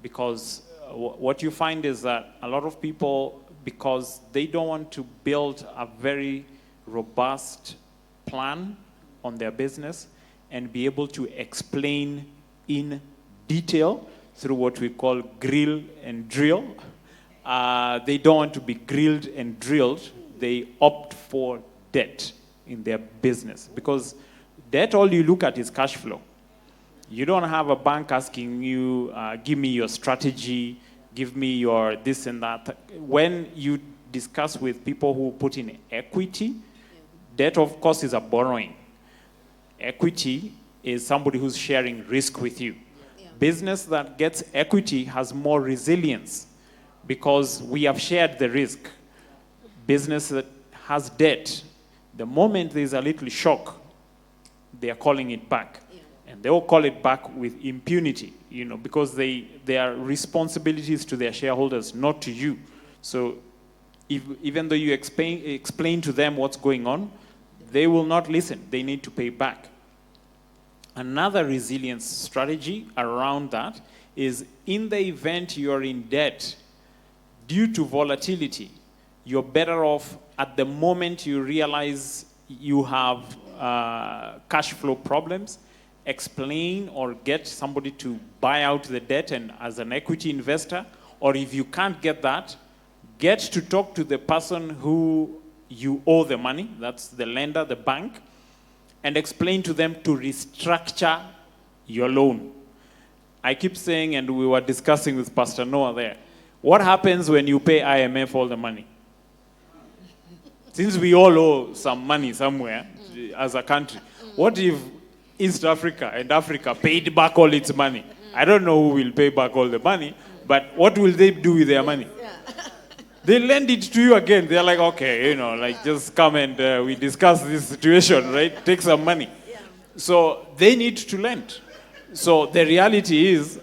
Because what you find is that a lot of people, because they don't want to build a very robust plan on their business and be able to explain in detail through what we call grill and drill. They don't want to be grilled and drilled. They opt for debt in their business. Because debt, all you look at is cash flow. You don't have a bank asking you, give me your strategy, give me your this and that. When you discuss with people who put in equity, debt, of course, is a borrowing. Equity is somebody who's sharing risk with you. Business that gets equity has more resilience because we have shared the risk. Business that has debt, the moment there's a little shock, they are calling it back. And they will call it back with impunity, because they are responsibilities to their shareholders, not to you. So even though you explain to them what's going on, they will not listen. They need to pay back. Another resilience strategy around that is in the event you're in debt due to volatility, you're better off at the moment you realize you have cash flow problems, explain or get somebody to buy out the debt and as an equity investor, or if you can't get that, get to talk to the person who you owe the money, that's the lender, the bank, and explain to them to restructure your loan. I keep saying, and we were discussing with Pastor Noah there, what happens when you pay IMF all the money? Since we all owe some money somewhere as a country, what if East Africa and Africa paid back all its money? I don't know who will pay back all the money, but what will they do with their money? They lend it to you again. They're like, okay, just come and we discuss this situation, right? Take some money. So they need to lend. So the reality is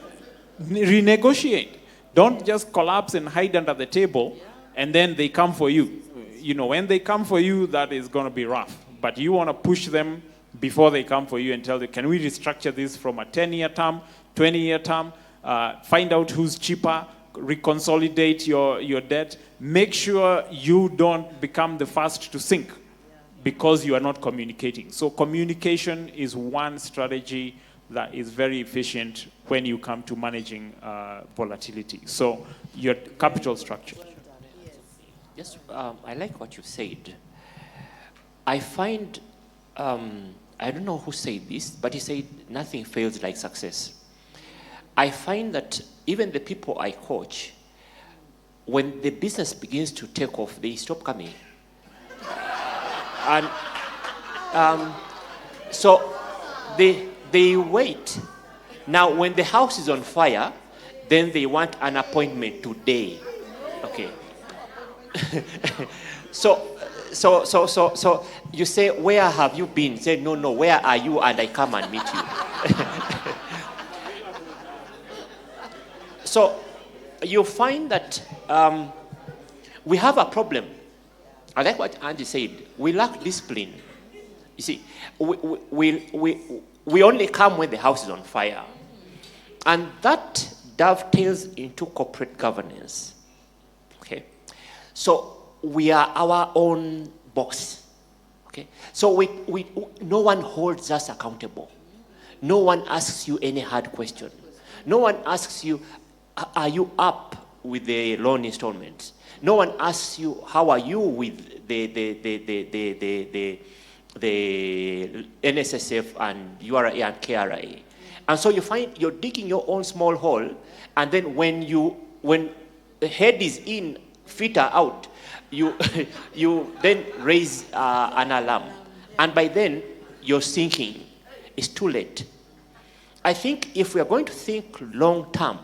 renegotiate. Don't just collapse and hide under the table and then they come for you. When they come for you, that is going to be rough. But you want to push them before they come for you and tell you, can we restructure this from a 10-year term, 20-year term, find out who's cheaper, reconsolidate your debt. Make sure you don't become the first to sink because you are not communicating. So communication is one strategy that is very efficient when you come to managing volatility. So your capital structure. Yes, I like what you said. I find, I don't know who said this, but he said nothing fails like success. I find that even the people I coach, when the business begins to take off, they stop coming. And so they wait. Now, when the house is on fire, then they want an appointment today. Okay. So you say, where have you been? Say, no, where are you? And I come and meet you. So you find that we have a problem. I like what Andy said. We lack discipline. You see, we only come when the house is on fire. And that dovetails into corporate governance. Okay? So we are our own boss. Okay? So no one holds us accountable. No one asks you any hard question. No one asks you, are you up with the loan installments? No one asks you, how are you with the NSSF and URA and KRA? And so you find you're digging your own small hole, and then when the head is in, feet are out, you then raise an alarm. And by then, you're sinking. It's too late. I think if we are going to think long term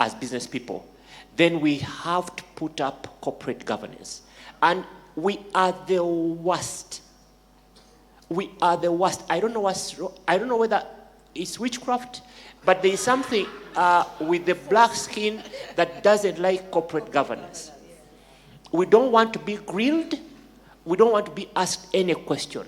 as business people, then we have to put up corporate governance. And we are the worst. We are the worst. I don't know whether it's witchcraft, but there is something with the black skin that doesn't like corporate governance. We don't want to be grilled. We don't want to be asked any question.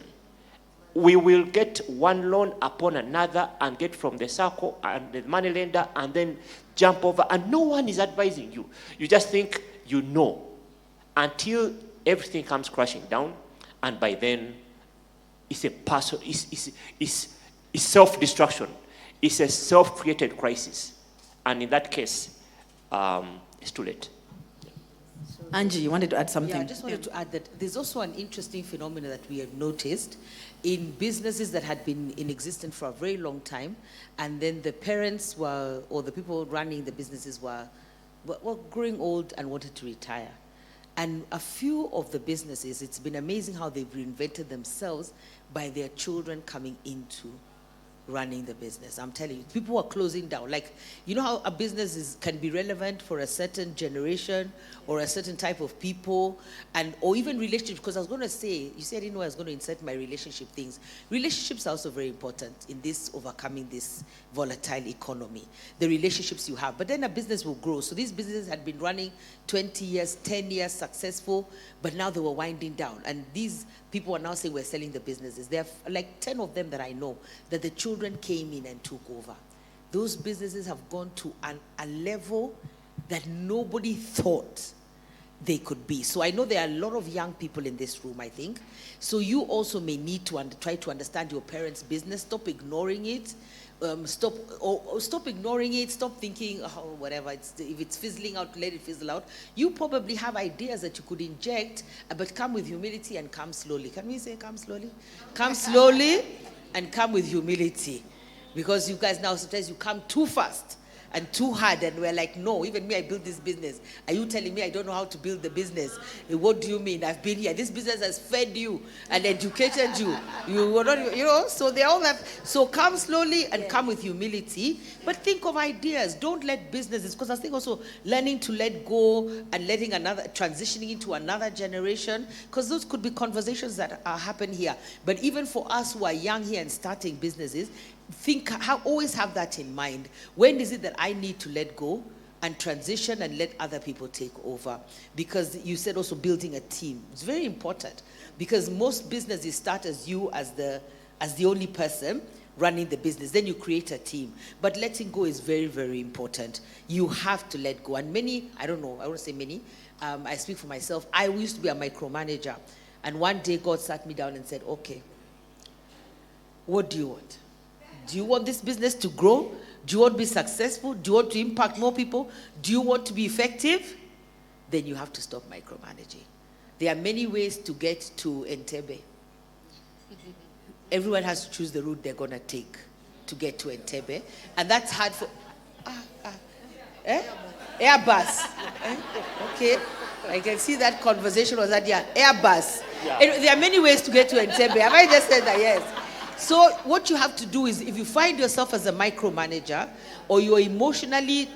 We will get one loan upon another and get from the circle and the money lender and then jump over, and no one is advising you. You just think you know until everything comes crashing down, and by then it's self-destruction. It's a self-created crisis, and in that case, it's too late. Angie, you wanted to add something? Yeah, I just wanted to add that there's also an interesting phenomenon that we have noticed in businesses that had been in existence for a very long time, and then the parents were, or the people running the businesses were growing old and wanted to retire. And a few of the businesses, it's been amazing how they've reinvented themselves by their children coming into running the business. I'm telling you, people are closing down. Like, you know how a business can be relevant for a certain generation or a certain type of people, or even relationships. Because I was going to say, you said I didn't know I was going to insert my relationship things. Relationships are also very important in this overcoming this volatile economy. The relationships you have. But then a business will grow. So these businesses had been running 20 years, 10 years, successful, but now they were winding down. And these people are now saying we're selling the businesses. There are like 10 of them that I know that the children came in and took over. Those businesses have gone to a level that nobody thought they could be. So I know there are a lot of young people in this room, I think. So you also may need to try to understand your parents' business. Stop ignoring it. Stop ignoring it. Stop thinking, oh, whatever. If it's fizzling out, let it fizzle out. You probably have ideas that you could inject, but come with humility and come slowly. Can we say come slowly? Come slowly and come with humility. Because you guys now, sometimes you come too fast and too hard, and we're like, no, even me, I built this business. Are you telling me I don't know how to build the business? What do you mean? I've been here. This business has fed you and educated you. You were not, so they all have. So come slowly and come with humility, but think of ideas. Don't let businesses, because I think also learning to let go and transitioning into another generation, because those could be conversations that happen here. But even for us who are young here and starting businesses, always have that in mind. When is it that I need to let go and transition and let other people take over? Because you said also building a team. It's very important, because most businesses start as you as the as the only person running the business. Then you create a team. But letting go is very, very important. You have to let go. And many, I don't know, I won't say many, I speak for myself. I used to be a micromanager. And one day God sat me down and said, okay, what do you want? Do you want this business to grow? Do you want to be successful? Do you want to impact more people? Do you want to be effective? Then you have to stop micromanaging. There are many ways to get to Entebbe. Everyone has to choose the route they're going to take to get to Entebbe. And that's hard for... Airbus. Okay. I can see that conversation was at Airbus. Yeah. There are many ways to get to Entebbe. Have I just said that? Yes. So what you have to do is, if you find yourself as a micromanager, or you're emotionally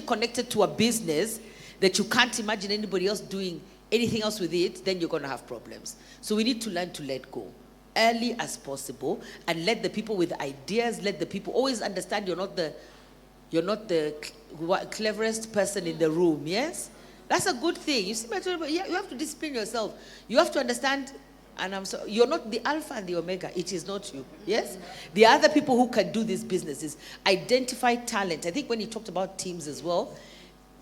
connected to a business that you can't imagine anybody else doing anything else with it, then you're going to have problems. So we need to learn to let go early as possible, and let the people with ideas, let the people always understand you're not the cleverest person in the room. Yes, that's a good thing. You see, you have to discipline yourself. You have to understand. And I'm sorry, you're not the alpha and the omega. It is not you. Yes? The other people who can do these businesses, identify talent. I think when he talked about teams as well,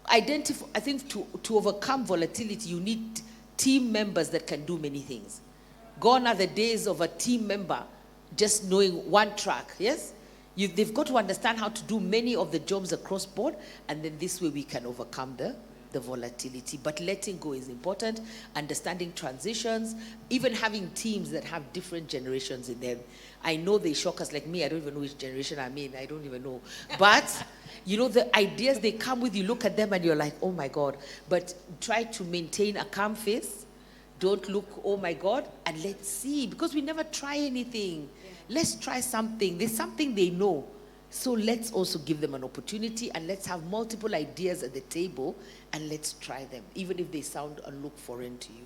I think to overcome volatility, you need team members that can do many things. Gone are the days of a team member just knowing one track. Yes? They've got to understand how to do many of the jobs across board, and then this way we can overcome the volatility. But letting go is important, understanding transitions, even having teams that have different generations in them. I know they shock us, like me, I don't even know which generation I'm in, I don't even know. But, you know, the ideas they come with, you look at them and you're like, oh my God. But try to maintain a calm face. Don't look, oh my God, and let's see, because we never try anything. Yeah. Let's try something. There's something they know. So let's also give them an opportunity, and let's have multiple ideas at the table, and let's try them, even if they sound and look foreign to you.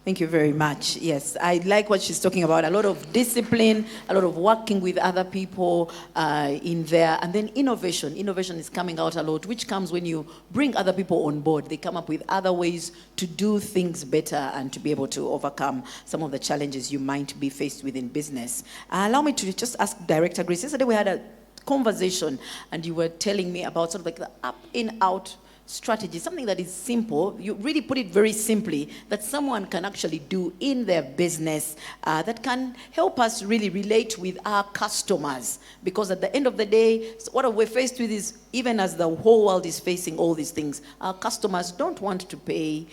Thank you very much. Yes, I like what she's talking about. A lot of discipline, a lot of working with other people in there. And then innovation. Innovation is coming out a lot, which comes when you bring other people on board. They come up with other ways to do things better and to be able to overcome some of the challenges you might be faced with in business. Allow me to just ask Director Grace. Yesterday we had a conversation and you were telling me about sort of like the up in out strategy, something that is simple. You really put it very simply, that someone can actually do in their business that can help us really relate with our customers. Because at the end of the day, what we're faced with is, even as the whole world is facing all these things, our customers don't want to pay.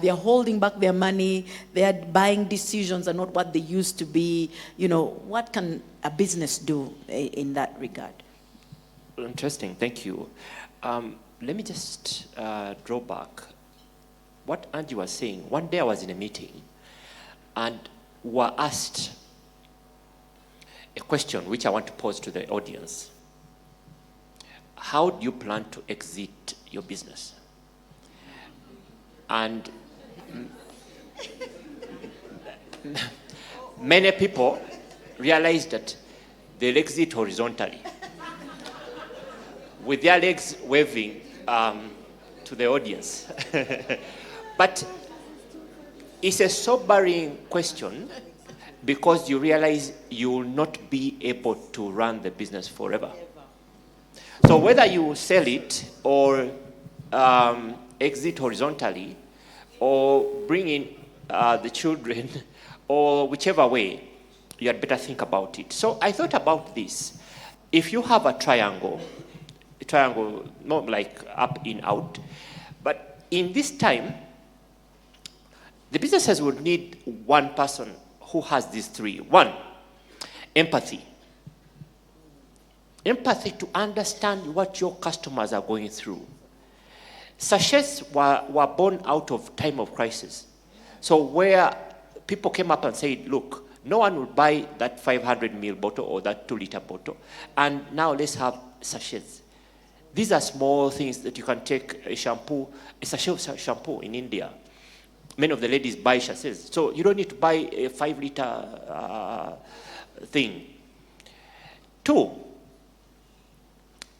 They're holding back their money. Their buying decisions are not what they used to be. You know, what can a business do in that regard? Interesting, thank you. Let me just draw back. What Angie was saying, one day I was in a meeting and were asked a question which I want to pose to the audience. How do you plan to exit your business? And many people realized that they'll exit horizontally, with their legs waving to the audience. But it's a sobering question, because you realize you will not be able to run the business forever. So whether you sell it or exit horizontally or bring in the children or whichever way, you had better think about it. So I thought about this. If you have a triangle, not like up, in, out. But in this time, the businesses would need one person who has these three. One, empathy. Empathy to understand what your customers are going through. Sachets were born out of time of crisis. So where people came up and said, look, no one will buy that 500 ml bottle or that 2-liter bottle. And now let's have sachets. These are small things that you can take a shampoo, a sachet of shampoo in India. Many of the ladies buy sachets. So you don't need to buy a 5-liter thing. Two,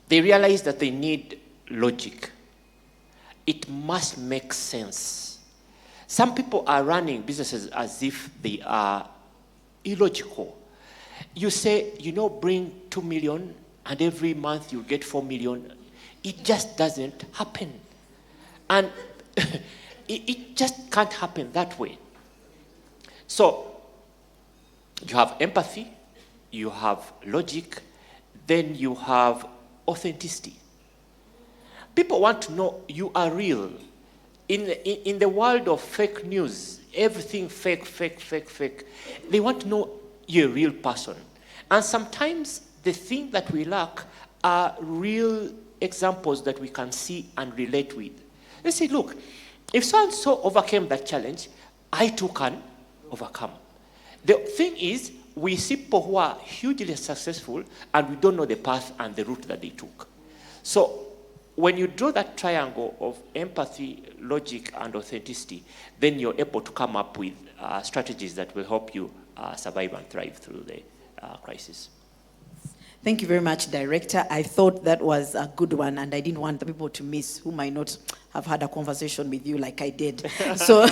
they realize that they need logic. It must make sense. Some people are running businesses as if they are illogical. You say, bring 2 million and every month you get 4 million. It just doesn't happen. And it just can't happen that way. So you have empathy, you have logic, then you have authenticity. People want to know you are real. In the world of fake news, everything fake. They want to know you're a real person. And sometimes the thing that we lack are real examples that we can see and relate with. They say, look, if so-and-so overcame that challenge, I too can overcome. The thing is, we see people who are hugely successful and we don't know the path and the route that they took. So when you draw that triangle of empathy, logic, and authenticity, then you're able to come up with strategies that will help you survive and thrive through the crisis. Thank you very much, Director. I thought that was a good one, and I didn't want the people to miss who might not have had a conversation with you like I did. So,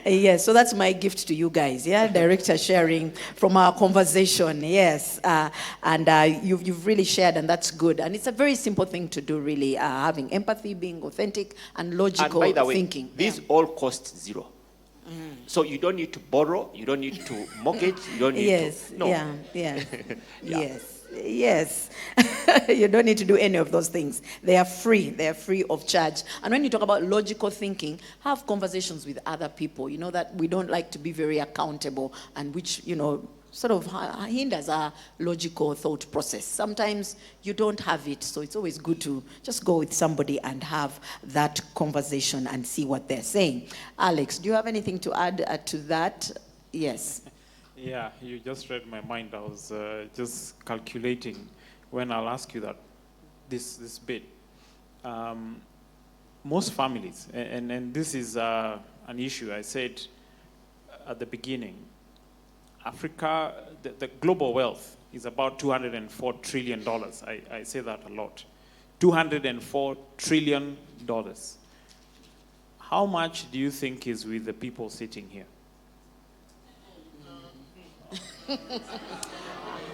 yes, so that's my gift to you guys, yeah? Director sharing from our conversation, yes. And you've really shared, and that's good. And it's a very simple thing to do, really, having empathy, being authentic, and logical and by the way, thinking. These all cost zero. So you don't need to borrow, you don't need to mortgage, you don't need to... No. Yeah. Yes. You don't need to do any of those things. They are free. They are free of charge. And when you talk about logical thinking, have conversations with other people. You know that we don't like to be very accountable, and which, sort of hinders our logical thought process. Sometimes you don't have it, so it's always good to just go with somebody and have that conversation and see what they're saying. Alex, do you have anything to add to that? Yes. Yeah, you just read my mind. I was just calculating when I'll ask you that this bit. Most families, and this is an issue I said at the beginning, Africa, the global wealth is about $204 trillion. I say that a lot. $204 trillion. How much do you think is with the people sitting here?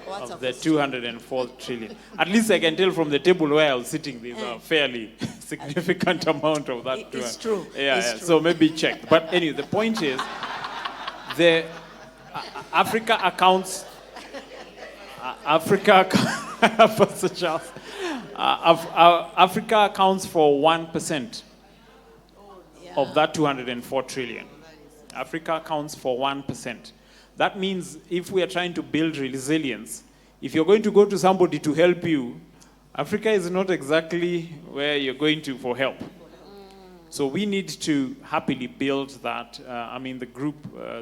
Of the 204 trillion. At least I can tell from the table where I was sitting, there's a fairly significant amount of that. It's true. Yeah. So maybe check. But anyway, the point is, Africa accounts. Africa accounts for 1% of that 204 trillion. Africa accounts for 1%. That means if we are trying to build resilience, if you're going to go to somebody to help you, Africa is not exactly where you're going to for help. So we need to happily build that. The group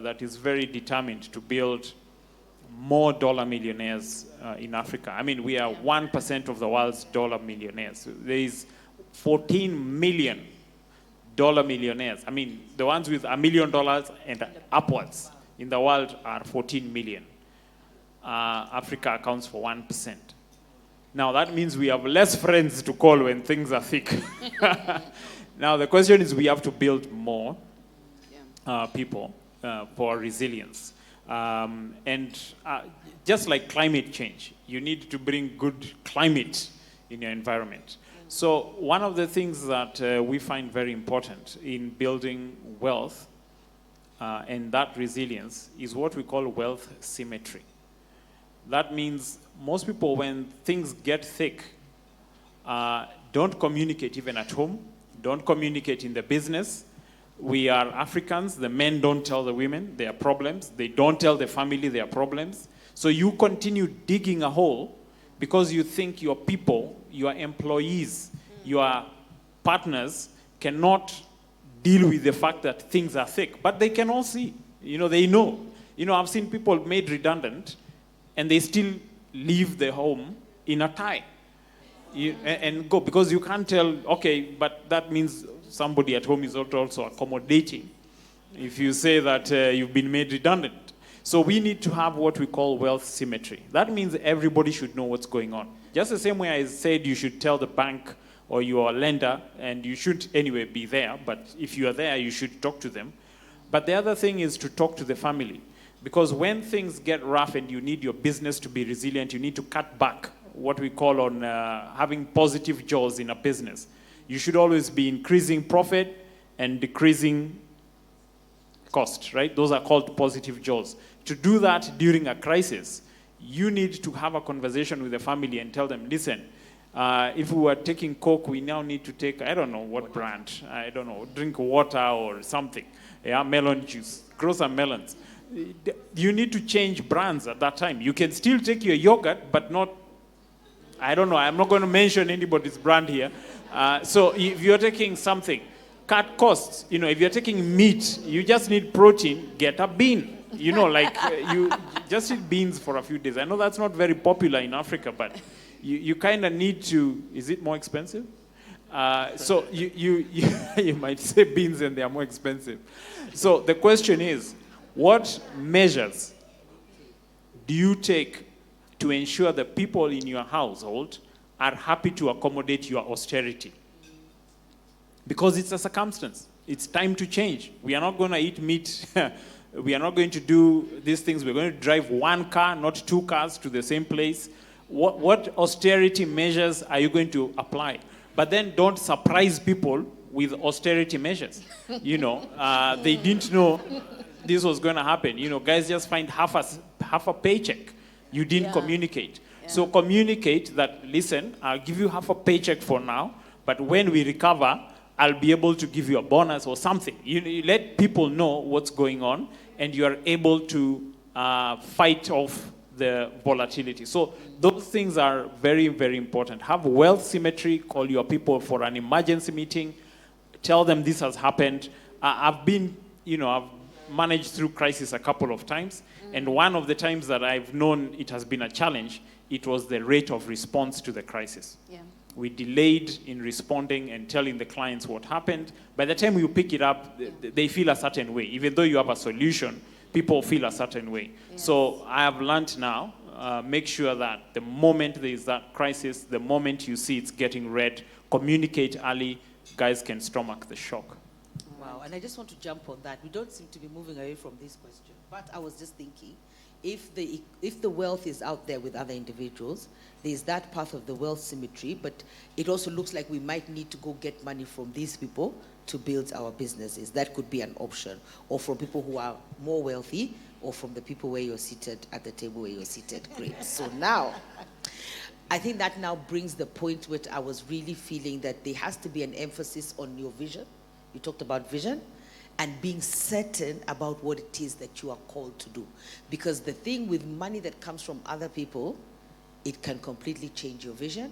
that is very determined to build more dollar millionaires in Africa. We are 1% of the world's dollar millionaires. There is 14 million dollar millionaires. The ones with $1 million and upwards in the world are 14 million. Africa accounts for 1%. Now that means we have less friends to call when things are thick. Now the question is, we have to build more people for resilience. Just like climate change, you need to bring good climate in your environment. So one of the things that we find very important in building wealth and that resilience is what we call wealth symmetry. That means most people, when things get thick, don't communicate even at home, don't communicate in the business. We are Africans. The men don't tell the women their problems. They don't tell the family their problems. So you continue digging a hole because you think your people, your employees, your partners cannot deal with the fact that things are thick. But they can all see. They know. I've seen people made redundant and they still leave the home in a tie. And go, because you can't tell, okay, but that means somebody at home is also accommodating if you say that you've been made redundant. So we need to have what we call wealth symmetry. That means everybody should know what's going on. Just the same way I said you should tell the bank or your lender, and you should anyway be there, but if you are there, you should talk to them. But the other thing is to talk to the family. Because when things get rough and you need your business to be resilient, you need to cut back, what we call on having positive jaws in a business. You should always be increasing profit and decreasing cost, right? Those are called positive jaws. To do that during a crisis, you need to have a conversation with the family and tell them, listen, if we were taking Coke, we now need to take, I don't know what brand, I don't know, drink water or something. Yeah, melon juice, grow some melons. You need to change brands at that time. You can still take your yogurt, but not, I don't know, I'm not going to mention anybody's brand here. So if you're taking something, cut costs. You know, if you're taking meat, you just need protein, get a bean. You know, like you just eat beans for a few days. I know that's not very popular in Africa, but you kind of need to, is it more expensive? So you might say beans and they are more expensive. So the question is, what measures do you take to ensure the people in your household are happy to accommodate your austerity? Because it's a circumstance. It's time to change. We are not going to eat meat. We are not going to do these things. We're going to drive one car, not two cars, to the same place. What austerity measures are you going to apply? But then don't surprise people with austerity measures. You know, they didn't know this was going to happen. You know, guys just find half a paycheck. You didn't communicate. Yeah. So communicate that, listen, I'll give you half a paycheck for now, but when we recover, I'll be able to give you a bonus or something. You let people know what's going on, and you are able to fight off the volatility. So those things are very, very important. Have wealth symmetry. Call your people for an emergency meeting. Tell them this has happened. I've managed through crisis a couple of times, and one of the times that I've known it has been a challenge, it was the rate of response to the crisis. Yeah. We delayed in responding and telling the clients what happened. By the time you pick it up, they feel a certain way. Even though you have a solution, people feel a certain way. Yes. So I have learned now, make sure that the moment there is that crisis, the moment you see it's getting red, communicate early, guys can stomach the shock. Wow, and I just want to jump on that. We don't seem to be moving away from this question, but I was just thinking, if the wealth is out there with other individuals, there's that path of the wealth symmetry, but it also looks like we might need to go get money from these people to build our businesses. That could be an option, or from people who are more wealthy, or from the people where you're seated at the table where you're seated. Great. So now, I think that now brings the point where I was really feeling that there has to be an emphasis on your vision. You talked about vision. And being certain about what it is that you are called to do. Because the thing with money that comes from other people, it can completely change your vision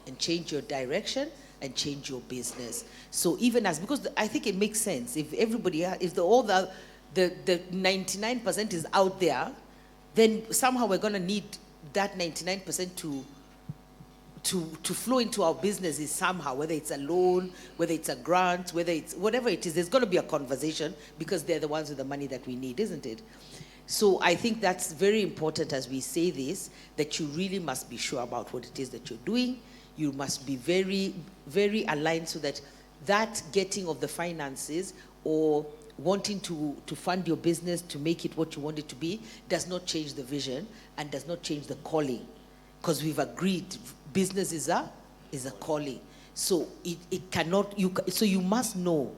and change your direction and change your business. So even because I think it makes sense, if everybody, if all the 99% is out there, then somehow we're going to need that 99% to flow into our businesses somehow, whether it's a loan, whether it's a grant, whether it's whatever it is, there's going to be a conversation because they're the ones with the money that we need, isn't it? So I think that's very important as we say this, that you really must be sure about what it is that you're doing. You must be very, very aligned so that getting of the finances or wanting to fund your business to make it what you want it to be does not change the vision and does not change the calling. Because we've agreed business is a calling. So it cannot, so you must know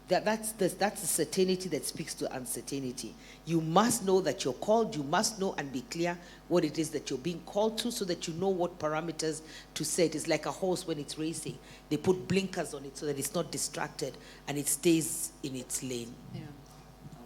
that's the certainty that speaks to uncertainty. You must know that you're called, you must know and be clear what it is that you're being called to so that you know what parameters to set. It's like a horse when it's racing. They put blinkers on it so that it's not distracted and it stays in its lane. Yeah.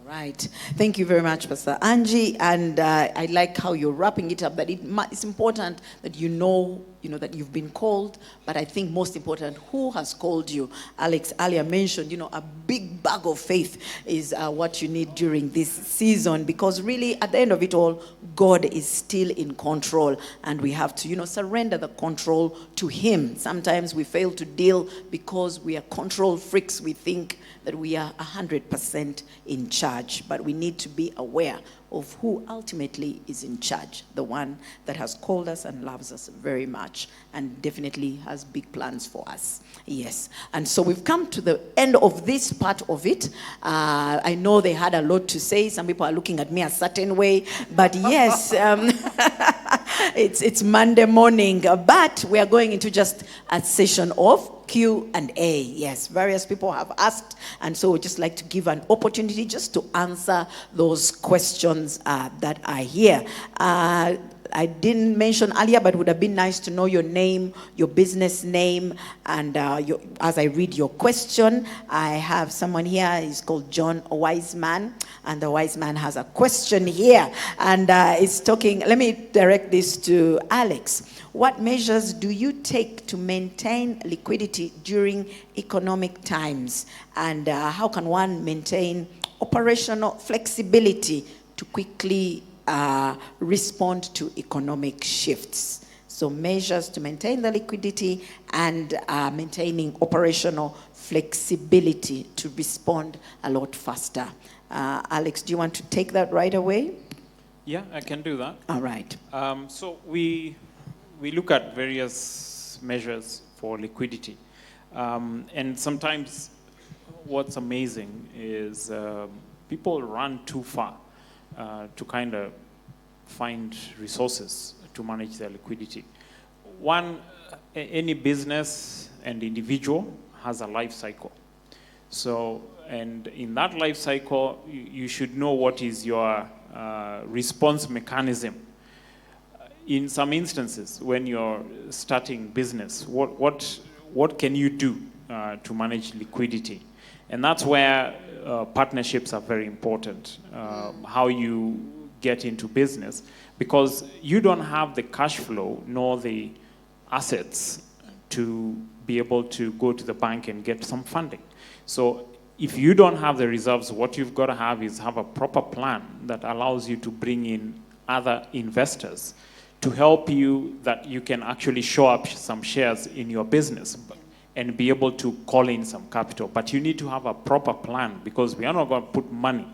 All right. Thank you very much, Pastor Angie. And I like how you're wrapping it up, that it's important that you know that you've been called, but I think most important, who has called you? Alex earlier mentioned, a big bag of faith is what you need during this season, because really at the end of it all, God is still in control, and we have to, surrender the control to Him. Sometimes we fail to deal because we are control freaks. We think that we are 100% in charge, but we need to be aware of who ultimately is in charge, the one that has called us and loves us very much and definitely has big plans for us. Yes. And so we've come to the end of this part of it. I know they had a lot to say. Some people are looking at me a certain way, but yes, it's Monday morning, but we are going into just a session of Q&A. Yes, various people have asked, and so we'd just like to give an opportunity just to answer those questions that are here. I didn't mention earlier, but it would have been nice to know your name, your business name, and as I read your question, I have someone here, he's called John Wiseman, and the Wiseman has a question here, and it's talking, let me direct this to Alex. What measures do you take to maintain liquidity during economic times? And how can one maintain operational flexibility to quickly respond to economic shifts? So measures to maintain the liquidity and maintaining operational flexibility to respond a lot faster. Alex, do you want to take that right away? Yeah, I can do that. All right. So we look at various measures for liquidity. And sometimes what's amazing is people run too far to kind of find resources to manage their liquidity. One, any business and individual has a life cycle. So, and in that life cycle, you should know what is your response mechanism. In some instances, when you're starting business, what can you do to manage liquidity? And that's where partnerships are very important, how you get into business, because you don't have the cash flow nor the assets to be able to go to the bank and get some funding. So if you don't have the reserves, what you've got to have is have a proper plan that allows you to bring in other investors to help you, that you can actually show up some shares in your business and be able to call in some capital. But you need to have a proper plan, because we are not going to put money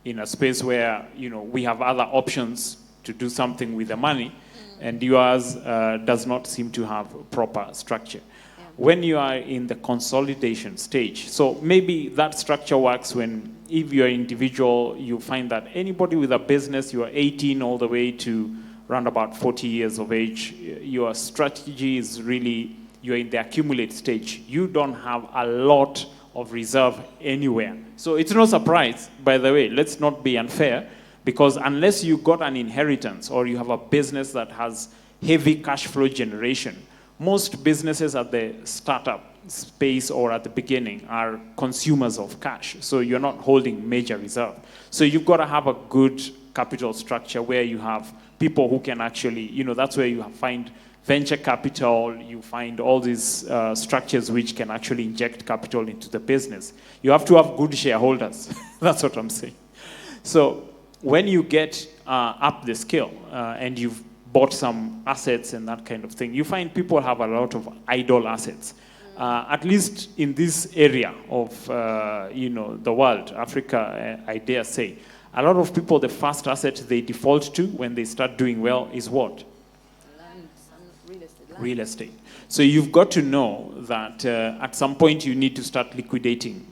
in a space where, you know, we have other options to do something with the money, and yours does not seem to have proper structure. Yeah. When you are in the consolidation stage, so maybe that structure works when, if you're an individual, you find that anybody with a business, you are 18 all the way to around about 40 years of age, your strategy is really, you're in the accumulate stage. You don't have a lot of reserve anywhere. So it's no surprise, by the way, let's not be unfair, because unless you got an inheritance or you have a business that has heavy cash flow generation, most businesses at the startup space or at the beginning are consumers of cash. So you're not holding major reserve. So you've got to have a good capital structure where you have people who can actually, you know, that's where you find venture capital, you find all these structures which can actually inject capital into the business. You have to have good shareholders. That's what I'm saying. So when you get up the scale and you've bought some assets and that kind of thing, you find people have a lot of idle assets. At least in this area of, you know, the world, Africa, I dare say, a lot of people, the first asset they default to when they start doing well is what? Land, real estate. Land. Real estate. So you've got to know that at some point you need to start liquidating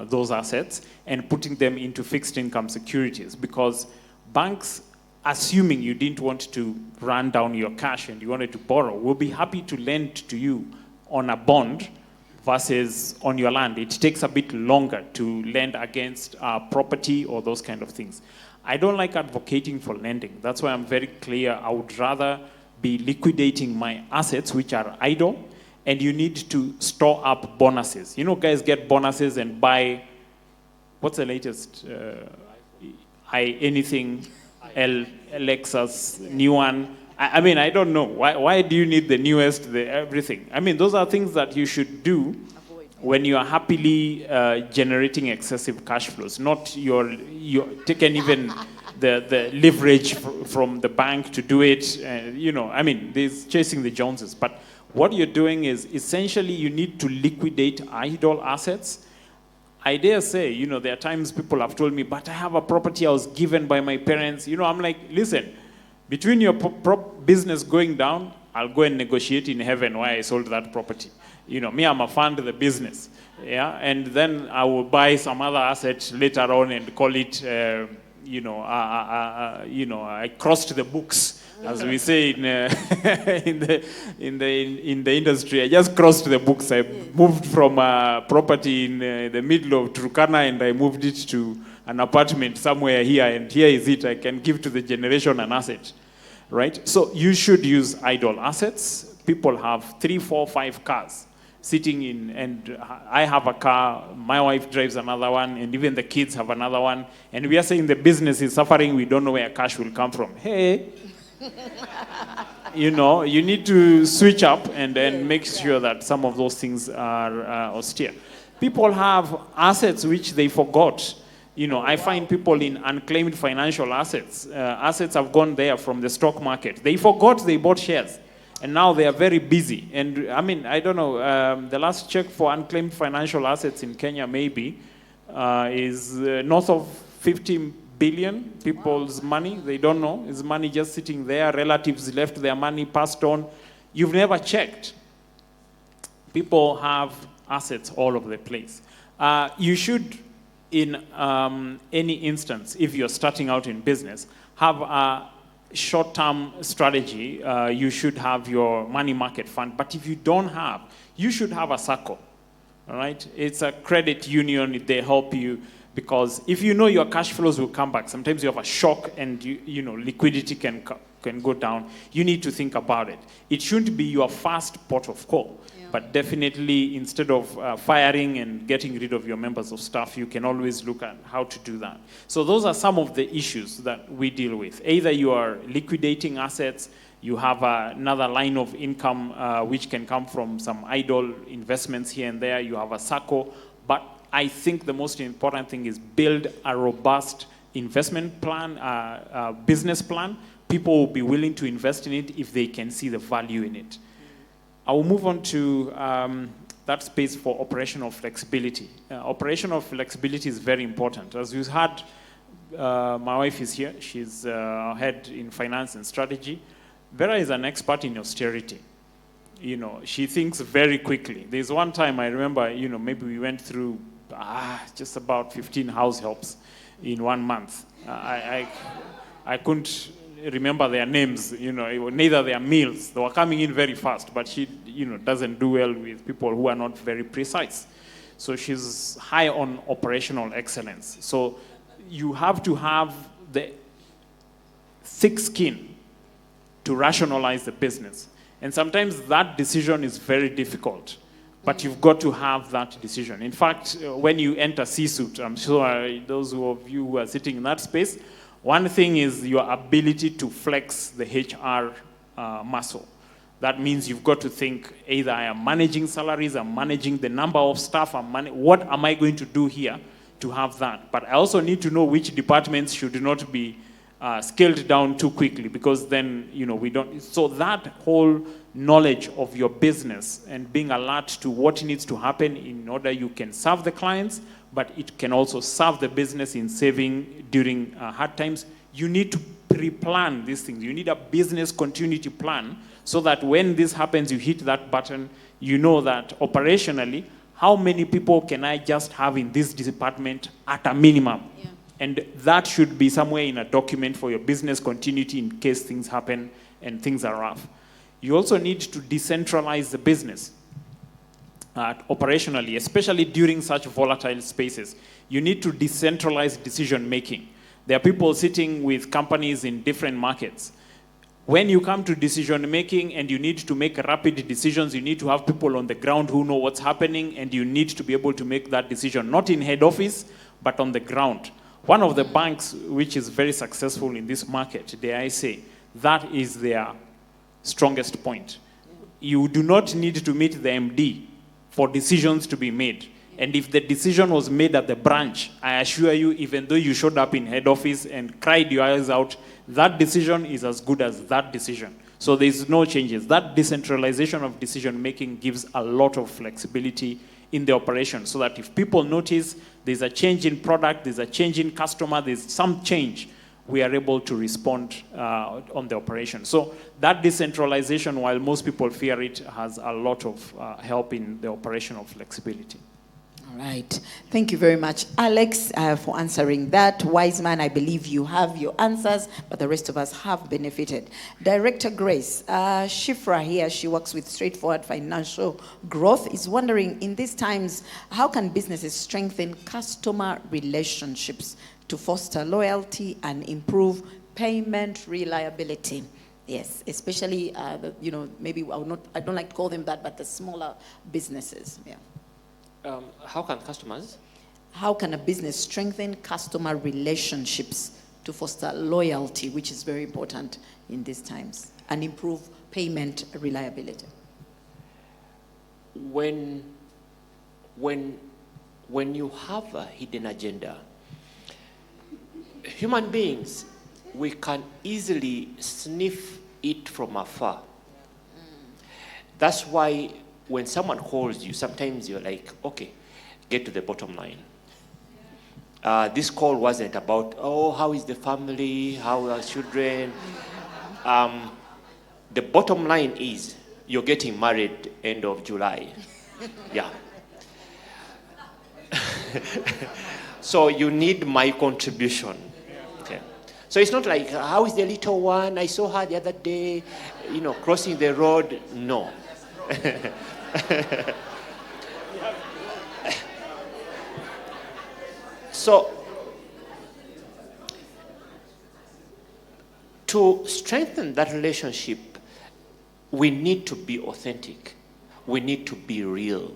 those assets and putting them into fixed income securities, because banks, assuming you didn't want to run down your cash and you wanted to borrow, will be happy to lend to you on a bond versus on your land. It takes a bit longer to lend against property or those kind of things. I don't like advocating for lending. That's why I'm very clear. I would rather be liquidating my assets, which are idle, and you need to store up bonuses. You know, guys get bonuses and buy, what's the latest? Anything, Lexus, new one. I mean, I don't know. Why do you need the newest, the everything? I mean, those are things that you should do when you are happily generating excessive cash flows, not you're taking even the leverage from the bank to do it. You know, I mean, there's chasing the Joneses. But what you're doing is essentially you need to liquidate idle assets I dare say, there are times people have told me, but I have a property I was given by my parents. I'm like, listen, between your business going down, I'll go and negotiate in heaven why I sold that property. Me, I'm a fund the business. Yeah, and then I will buy some other asset later on and call it, I crossed the books, as we say in the industry. I just crossed the books. I moved from a property in the middle of Turkana, and I moved it to an apartment somewhere here, and here is it. I can give to the generation an asset, right? So you should use idle assets. People have 3, 4, 5 cars sitting in, and I have a car, my wife drives another one, and even the kids have another one, and we are saying the business is suffering, we don't know where cash will come from. Hey, you need to switch up and make sure that some of those things are austere. People have assets which they forgot. I find people in unclaimed financial assets. Assets have gone there from the stock market. They forgot they bought shares. And now they are very busy. And I don't know, the last check for unclaimed financial assets in Kenya maybe is north of 50 billion people's money. They don't know. It's money just sitting there. Relatives left their money, passed on. You've never checked. People have assets all over the place. You should, in any instance, if you're starting out in business, have a short-term strategy. You should have your money market fund. But if you don't have, you should have a SACCO. All right? It's a credit union. They help you, because if you know your cash flows will come back, sometimes you have a shock and liquidity can go down. You need to think about it. It shouldn't be your first port of call. But definitely, instead of firing and getting rid of your members of staff, you can always look at how to do that. So those are some of the issues that we deal with. Either you are liquidating assets, you have another line of income which can come from some idle investments here and there, you have a SACCO. But I think the most important thing is build a robust investment plan, business plan. People will be willing to invest in it if they can see the value in it. I will move on to that space for operational flexibility. Operational flexibility is very important. As you heard, my wife is here. She's head in finance and strategy. Vera is an expert in austerity. She thinks very quickly. There's one time I remember, maybe we went through just about 15 house helps in 1 month. I couldn't remember their names, neither their meals. They were coming in very fast, but she, doesn't do well with people who are not very precise. So she's high on operational excellence. So you have to have the thick skin to rationalize the business. And sometimes that decision is very difficult, but you've got to have that decision. In fact, when you enter C-suite, I'm sure those of you who are sitting in that space, one thing is your ability to flex the HR muscle. That means you've got to think, either I am managing salaries, I'm managing the number of staff, what am I going to do here to have that? But I also need to know which departments should not be scaled down too quickly, because then, we don't. So that whole knowledge of your business and being alert to what needs to happen in order you can serve the clients, but it can also serve the business in saving during hard times. You need to pre-plan these things. You need a business continuity plan so that when this happens, you hit that button, you know that operationally, how many people can I just have in this department at a minimum? Yeah. And that should be somewhere in a document for your business continuity in case things happen and things are rough. You also need to decentralize the business. Operationally, especially during such volatile spaces, you need to decentralize decision making. There are people sitting with companies in different markets. When you come to decision making and you need to make rapid decisions, you need to have people on the ground who know what's happening, and you need to be able to make that decision, not in head office, but on the ground. One of the banks which is very successful in this market, dare I say, that is their strongest point. You do not need to meet the MD for decisions to be made. And if the decision was made at the branch, I assure you, even though you showed up in head office and cried your eyes out, that decision is as good as that decision. So there's no changes. That decentralization of decision making gives a lot of flexibility in the operation, so that if people notice there's a change in product, there's a change in customer, there's some change, we are able to respond on the operation. So that decentralization, while most people fear it, has a lot of help in the operational flexibility. All right. Thank you very much, Alex, for answering that. Wiseman, I believe you have your answers, but the rest of us have benefited. Director Grace, Shifra here, she works with straightforward financial growth, is wondering, in these times, how can businesses strengthen customer relationships to foster loyalty and improve payment reliability? Yes, especially, maybe I don't like to call them that, but the smaller businesses, yeah. How can customers? How can a business strengthen customer relationships to foster loyalty, which is very important in these times, and improve payment reliability? When you have a hidden agenda, human beings, we can easily sniff it from afar. That's why when someone calls you, sometimes you're like, okay, get to the bottom line. This call wasn't about, how is the family, how are children? The bottom line is, you're getting married end of July. Yeah. So you need my contribution. Okay. So it's not like, how is the little one? I saw her the other day, crossing the road. No. So, to strengthen that relationship, we need to be authentic. We need to be real.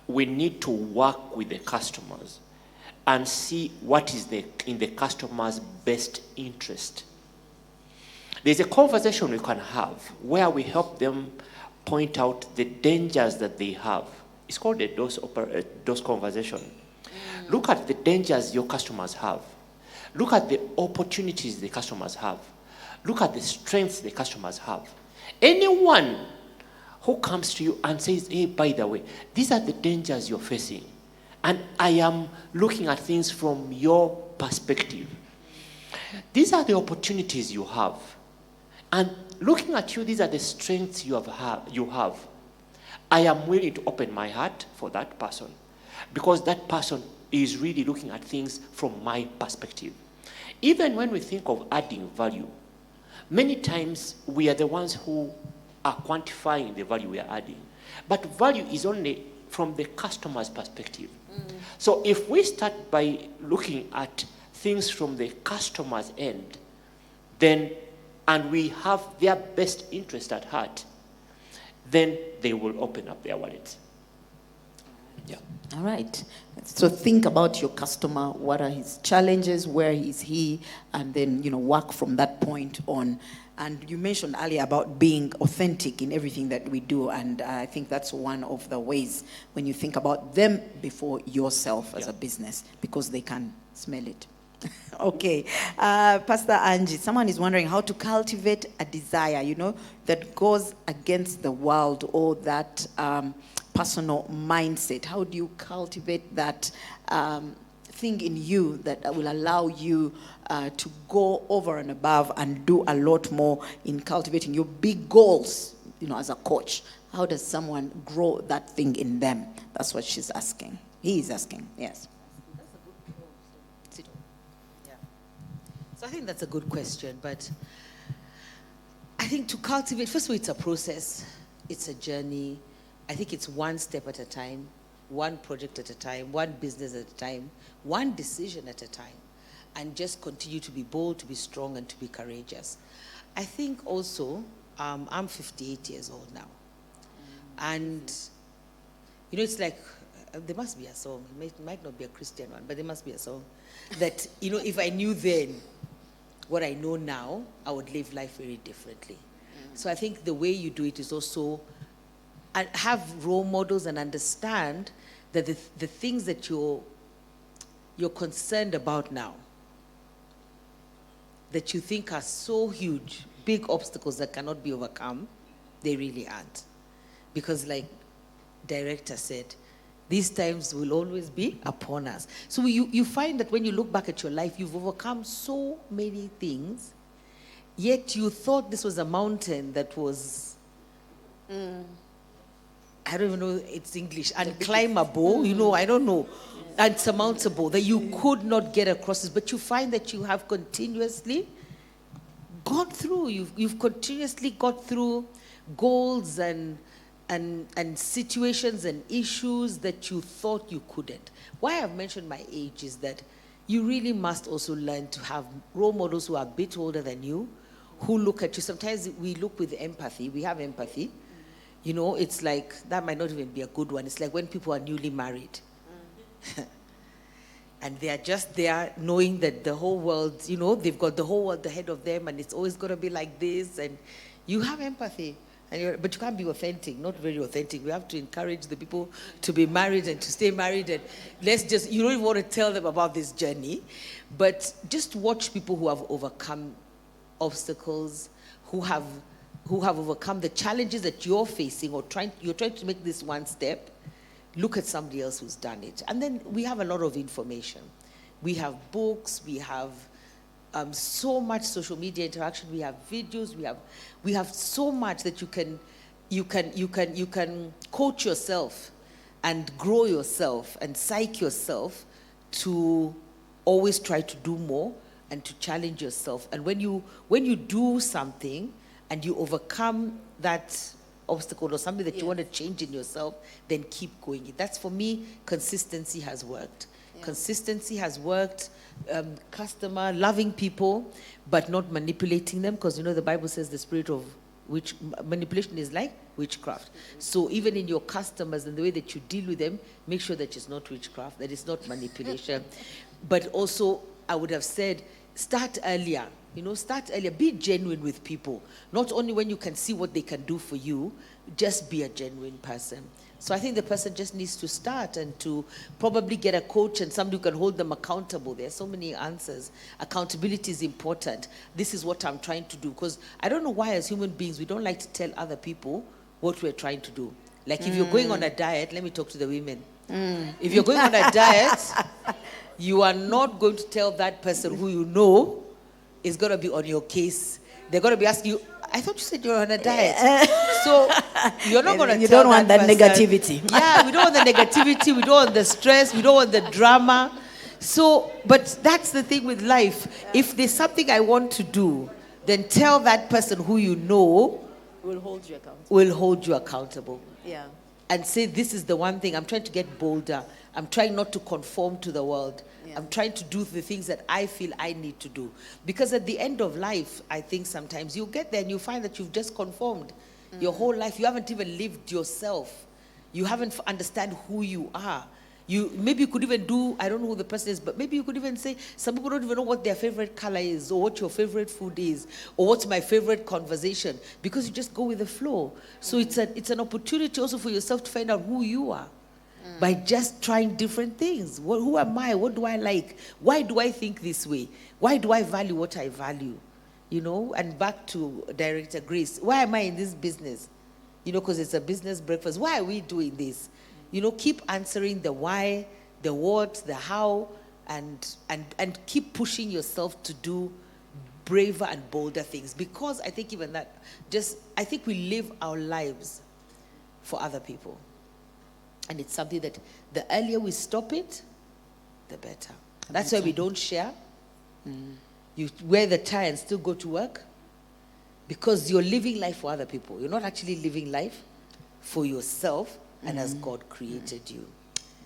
We need to work with the customers and see what is in the customer's best interest. There's a conversation we can have where we help them point out the dangers that they have. It's called a dose conversation. Look at the dangers your customers have. Look at the opportunities the customers have. Look at the strengths the customers have. Anyone who comes to you and says, hey, by the way, these are the dangers you're facing, and I am looking at things from your perspective. These are the opportunities you have. And looking at you, these are the strengths you have. I am willing to open my heart for that person, because that person is really looking at things from my perspective. Even when we think of adding value, many times we are the ones who are quantifying the value we are adding. But value is only from the customer's perspective. So if we start by looking at things from the customer's end, and we have their best interest at heart, then they will open up their wallets. Yeah. All right. So think about your customer. What are his challenges? Where is he? And then, work from that point on. And you mentioned earlier about being authentic in everything that we do. And I think that's one of the ways when you think about them before yourself as a business, because they can smell it. Okay. Pastor Angie, someone is wondering how to cultivate a desire, that goes against the world, or that personal mindset. How do you cultivate that thing in you that will allow you to go over and above and do a lot more in cultivating your big goals, as a coach? How does someone grow that thing in them? That's what she's asking. He is asking, yes. So I think that's a good question, but I think to cultivate, first of all, it's a process, it's a journey. I think it's one step at a time, one project at a time, one business at a time, one decision at a time, and just continue to be bold, to be strong, and to be courageous. I think also, I'm 58 years old now, and it's like, there must be a song, it might not be a Christian one, but there must be a song that, if I knew then what I know now, I would live life very differently. So I think the way you do it is also have role models and understand that the things that you're concerned about now, that you think are so huge, big obstacles that cannot be overcome, they really aren't. Because like director said, These times will always be upon us. So you find that when you look back at your life, you've overcome so many things, yet you thought this was a mountain that was, I don't even know its English, unclimbable, I don't know, unsurmountable, that you could not get across it. But you find that you have continuously gone through, you've continuously got through goals and situations and issues that you thought you couldn't. Why I've mentioned my age is that you really must also learn to have role models who are a bit older than you, who look at you. Sometimes we look with empathy. We have empathy. It's like, that might not even be a good one. It's like when people are newly married. And they are just there knowing that the whole world, they've got the whole world ahead of them and it's always going to be like this. And you have empathy. But you can't be authentic, not very authentic. We have to encourage the people to be married and to stay married. And you don't even want to tell them about this journey. But just watch people who have overcome obstacles, who have overcome the challenges that you're facing or you're trying to make this one step. Look at somebody else who's done it. And then we have a lot of information. We have books, we have so much social media interaction, we have videos, we have so much that you can coach yourself and grow yourself and psych yourself to always try to do more and to challenge yourself. And when you do something and you overcome that obstacle or something that you want to change in yourself, then keep going. That's, for me, consistency has worked. Consistency has worked. Customer, loving people, but not manipulating them, because the Bible says the spirit of manipulation is like witchcraft. So even in your customers and the way that you deal with them, make sure that it's not witchcraft, that it's not manipulation. But also, I would have said, start earlier. Start earlier. Be genuine with people. Not only when you can see what they can do for you, just be a genuine person. So I think the person just needs to start and to probably get a coach and somebody who can hold them accountable. There are so many answers. Accountability is important. This is what I'm trying to do. Because I don't know why as human beings we don't like to tell other people what we're trying to do. Like if you're going on a diet, let me talk to the women. If you're going on a diet, you are not going to tell that person who you know is going to be on your case. They're going to be asking you, I thought you said you're on a diet. So you're not going to tell that person. You don't want that negativity. Yeah, we don't want the negativity. We don't want the stress. We don't want the drama. So, but that's the thing with life. If there's something I want to do, then tell that person who you know will hold you accountable. Will hold you accountable. Yeah. And say, this is the one thing. I'm trying to get bolder. I'm trying not to conform to the world. Yeah. I'm trying to do the things that I feel I need to do. Because at the end of life, I think sometimes you get there and you find that you've just conformed. Your whole life. You haven't even lived yourself. You haven't understand who you are. Maybe you could even do, I don't know who the person is, but maybe you could even say, some people don't even know what their favorite color is, or what your favorite food is, or what's my favorite conversation, because you just go with the flow. So it's an opportunity also for yourself to find out who you are by just trying different things. Who am I? What do I like? Why do I think this way? Why do I value what I value? And back to Director Grace, why am I in this business? Because it's a business breakfast. Why are we doing this? Keep answering the why, the what, the how, and keep pushing yourself to do braver and bolder things. Because I think even that, I think we live our lives for other people. And it's something that the earlier we stop it, the better. That's why we don't share. You wear the tie and still go to work. Because you're living life for other people. You're not actually living life for yourself and as God created you.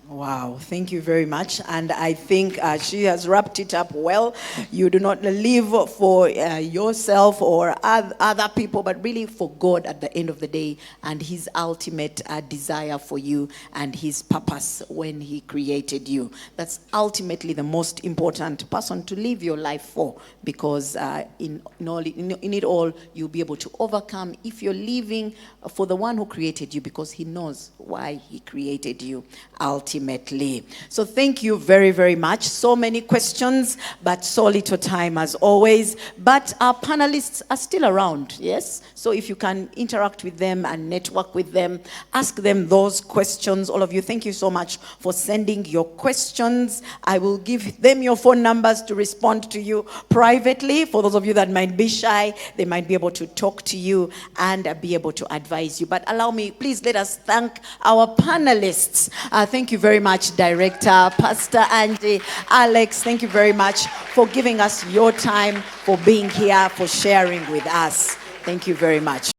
Wow, thank you very much. And I think she has wrapped it up well. You do not live for yourself or other people, but really for God at the end of the day and his ultimate desire for you and his purpose when he created you. That's ultimately the most important person to live your life for, because in it all, you'll be able to overcome if you're living for the one who created you, because he knows why he created you ultimately. ultimately. So thank you very, very much. So many questions, but so little time as always. But our panelists are still around, yes? So if you can interact with them and network with them, ask them those questions. All of you, thank you so much for sending your questions. I will give them your phone numbers to respond to you privately. For those of you that might be shy, they might be able to talk to you and be able to advise you. But allow me, please let us thank our panelists. Thank you very much, Director, Pastor Angie, Alex. Thank you very much for giving us your time, for being here, for sharing with us. Thank you very much.